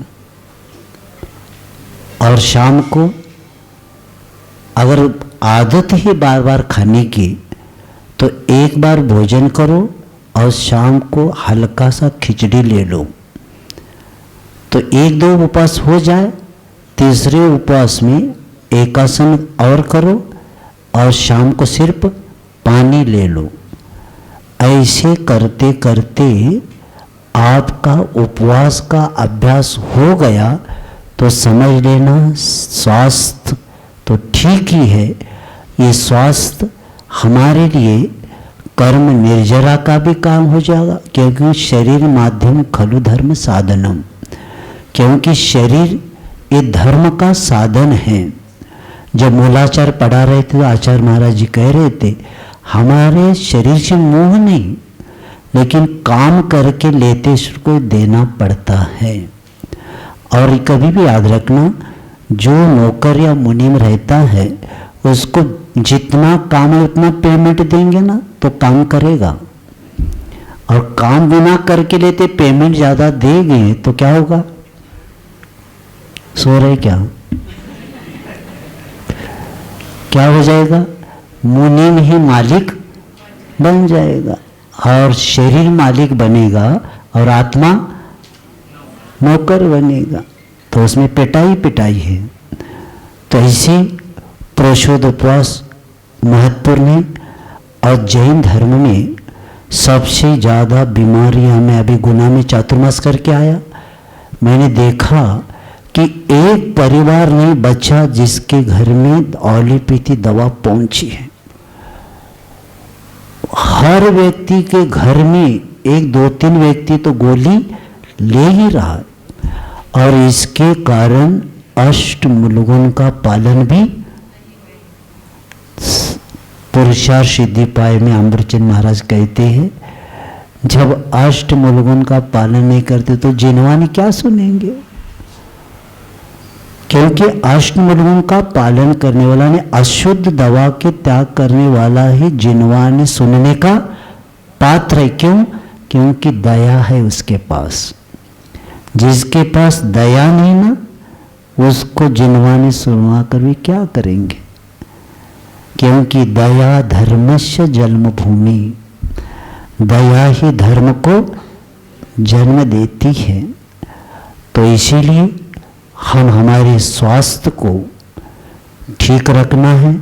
Speaker 1: और शाम को अगर आदत है बार बार खाने की तो एक बार भोजन करो और शाम को हल्का सा खिचड़ी ले लो, तो एक दो उपवास हो जाए। तीसरे उपवास में एकासन और करो और शाम को सिर्फ पानी ले लो। ऐसे करते करते आपका उपवास का अभ्यास हो गया तो समझ लेना स्वास्थ्य तो ठीक ही है। ये स्वास्थ्य हमारे लिए कर्म निर्जरा का भी काम हो जाएगा, क्योंकि शरीर माध्यम खलु धर्म साधनम, क्योंकि शरीर ये धर्म का साधन है। जब मूलाचार पढ़ा रहे थे तो आचार्य महाराज जी कह रहे थे हमारे शरीर से मोह नहीं, लेकिन काम करके लेते उसको देना पड़ता है। और कभी भी याद रखना, जो नौकर या मुनीम रहता है उसको जितना काम है उतना पेमेंट देंगे ना तो काम करेगा, और काम बिना करके लेते पेमेंट ज़्यादा देंगे तो क्या होगा? सो रहे क्या हो जाएगा? मुनीम ही मालिक बन जाएगा और शरीर मालिक बनेगा और आत्मा नौकर बनेगा, तो उसमें पिटाई है। तो ऐसे प्रोषोद उपवास महत्वपूर्ण है। और जैन धर्म में सबसे ज़्यादा बीमारियां, मैं अभी गुना में चातुर्मास करके आया, मैंने देखा कि एक परिवार नहीं बचा जिसके घर में एलोपैथी दवा पहुंची है। हर व्यक्ति के घर में एक दो तीन व्यक्ति तो गोली ले ही रहा है, और इसके कारण अष्टमुलगुण का पालन भी, पुरुषार्थ सिद्धि पाए में अमृतचंद महाराज कहते हैं जब अष्टमुलगुण का पालन नहीं करते तो जिनवानी क्या सुनेंगे, क्योंकि अष्टमुलगुण का पालन करने वाला ने अशुद्ध दवा के त्याग करने वाला ही जिनवानी सुनने का पात्र है। क्यों? क्योंकि दया है उसके पास। जिसके पास दया नहीं ना, उसको जिनवानी सुनवा कर भी क्या करेंगे, क्योंकि दया धर्मस्य जन्मभूमि, दया ही धर्म को जन्म देती है। तो इसीलिए हम हमारे स्वास्थ्य को ठीक रखना है,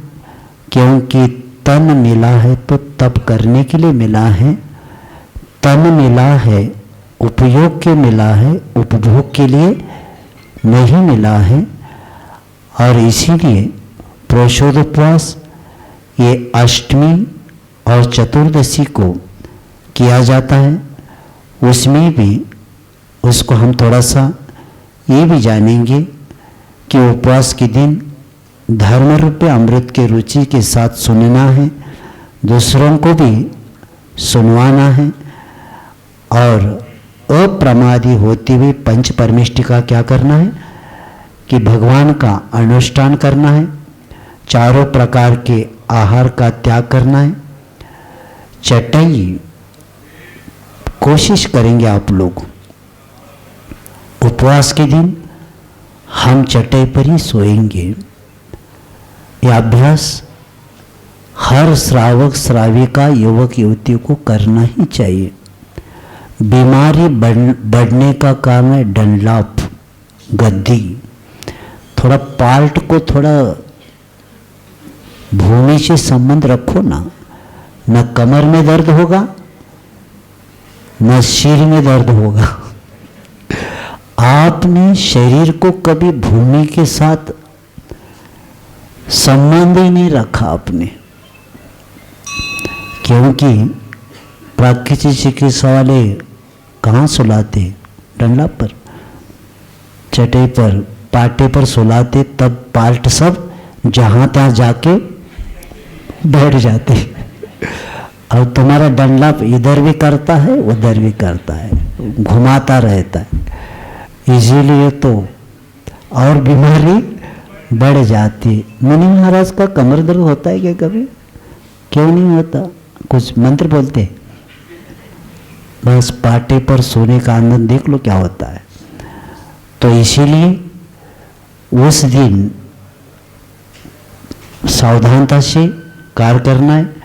Speaker 1: क्योंकि तन मिला है तो तप करने के लिए मिला है, तन मिला है उपयोग के मिला है, उपभोग के लिए नहीं मिला है। और इसीलिए प्रोषोद उपवास ये अष्टमी और चतुर्दशी को किया जाता है। उसमें भी उसको हम थोड़ा सा ये भी जानेंगे कि उपवास के दिन धर्म रूपी अमृत के रुचि के साथ सुनना है, दूसरों को भी सुनवाना है, और अप्रमादी होती हुई पंच परमेष्टि का क्या करना है कि भगवान का अनुष्ठान करना है, चारों प्रकार के आहार का त्याग करना है। चटाई कोशिश करेंगे आप लोग, उपवास के दिन हम चटाई पर ही सोएंगे। यह अभ्यास हर श्रावक श्राविका युवक युवतियों को करना ही चाहिए। बीमारी बढ़ने का कारण है डनलाप, गद्दी। थोड़ा पार्ट को थोड़ा भूमि से संबंध रखो ना, न कमर में दर्द होगा न सिर में दर्द होगा। आपने शरीर को कभी भूमि के साथ संबंध ही नहीं रखा आपने, क्योंकि प्राकृतिक चिकित्सा वाले कहाँ सुलाते? डंडा पर, चटे पर, पाटे पर सुलाते, तब पार्ट सब जहाँ तहाँ जाके बैठ जाते। और तुम्हारा डंडा इधर भी करता है उधर भी करता है, घुमाता रहता है, इसीलिए तो और बीमारी बढ़ जाती। मुनि महाराज का कमर दर्द होता है क्या कभी? क्यों नहीं होता? कुछ मंत्र बोलते, बस पाटे पर सोने का आनंद देख लो क्या होता है। तो इसीलिए उस दिन सावधानता से कार्य करना है।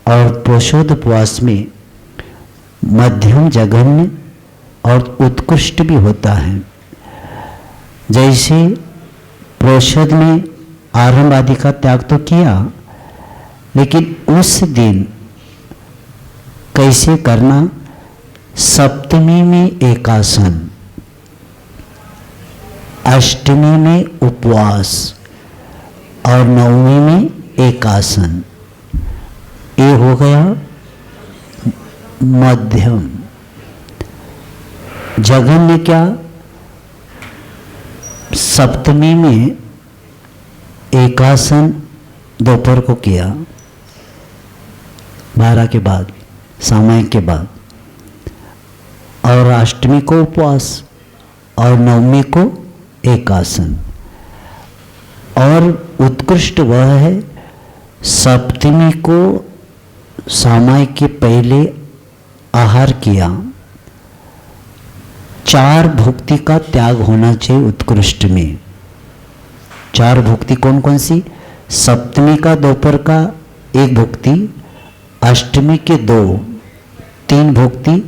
Speaker 1: और पोषोद उपवास में मध्यम, जघन्य और उत्कृष्ट भी होता है। जैसे प्रोषद में आरंभ आदि का त्याग तो किया, लेकिन उस दिन कैसे करना? सप्तमी में एकासन, अष्टमी में उपवास और नवमी में एकासन। ये हो गया मध्यम। जघन्य क्या? सप्तमी में एकासन दोपहर को किया, 12 के बाद, सामायिक के बाद, और अष्टमी को उपवास और नवमी को एकासन। और उत्कृष्ट वह है सप्तमी को सामायिक के पहले आहार किया। 4 भुक्ति का त्याग होना चाहिए उत्कृष्ट में। 4 भुक्ति कौन कौन सी? सप्तमी का दोपहर का 1 भुक्ति, अष्टमी के 2, 3 भुक्ति,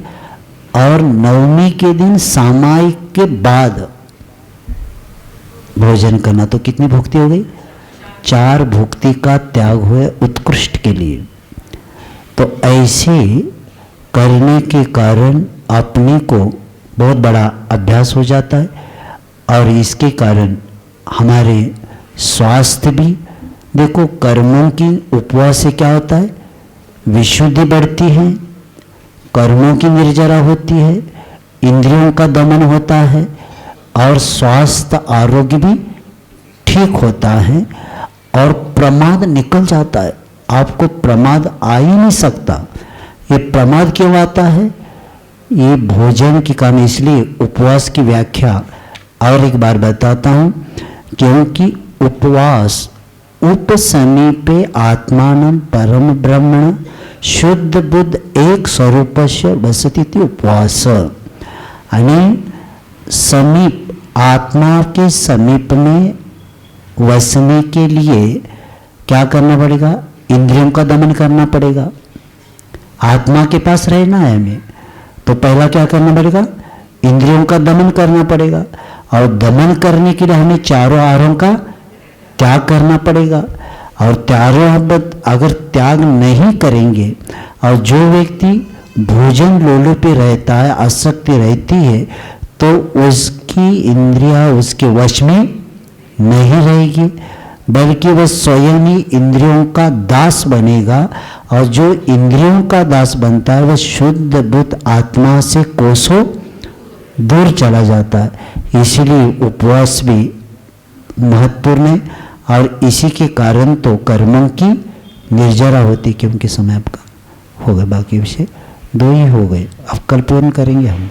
Speaker 1: और नवमी के दिन सामायिक के बाद भोजन करना। तो कितनी भुक्ति हो गई? 4 भुक्ति का त्याग हुए उत्कृष्ट के लिए। तो ऐसे करने के कारण अपने को बहुत बड़ा अभ्यास हो जाता है, और इसके कारण हमारे स्वास्थ्य भी, देखो कर्मों की उपवास से क्या होता है? विशुद्धि बढ़ती है, कर्मों की निर्जरा होती है, इंद्रियों का दमन होता है, और स्वास्थ्य आरोग्य भी ठीक होता है, और प्रमाद निकल जाता है। आपको प्रमाद आ ही नहीं सकता। ये प्रमाद क्यों आता है? ये भोजन के कारण। इसलिए उपवास की व्याख्या और एक बार बताता हूँ, क्योंकि उपवास उपसमीपे आत्मानं परम ब्रह्मण शुद्ध बुद्ध एक स्वरूपस्य वसति उपवास। यानी समीप, आत्मा के समीप में वसने के लिए क्या करना पड़ेगा? इंद्रियों का दमन करना पड़ेगा। आत्मा के पास रहना है हमें, तो पहला क्या करना पड़ेगा? इंद्रियों का दमन करना पड़ेगा। और दमन करने के लिए हमें 4 आहारों का त्याग करना पड़ेगा। और 4 अगर त्याग नहीं करेंगे, और जो व्यक्ति भोजन लोलुप पे रहता है, आसक्ति रहती है, तो उसकी इंद्रियां उसके वश में नहीं रहेगी, बल्कि वह स्वयं ही इंद्रियों का दास बनेगा। और जो इंद्रियों का दास बनता है वह शुद्ध बुद्ध आत्मा से कोसों दूर चला जाता है। इसलिए उपवास भी महत्वपूर्ण है, और इसी के कारण तो कर्मों की निर्जरा होती। क्योंकि समय आपका हो गया, बाकी विषय 2 ही हो गए, अब कल पूर्ण करेंगे हम।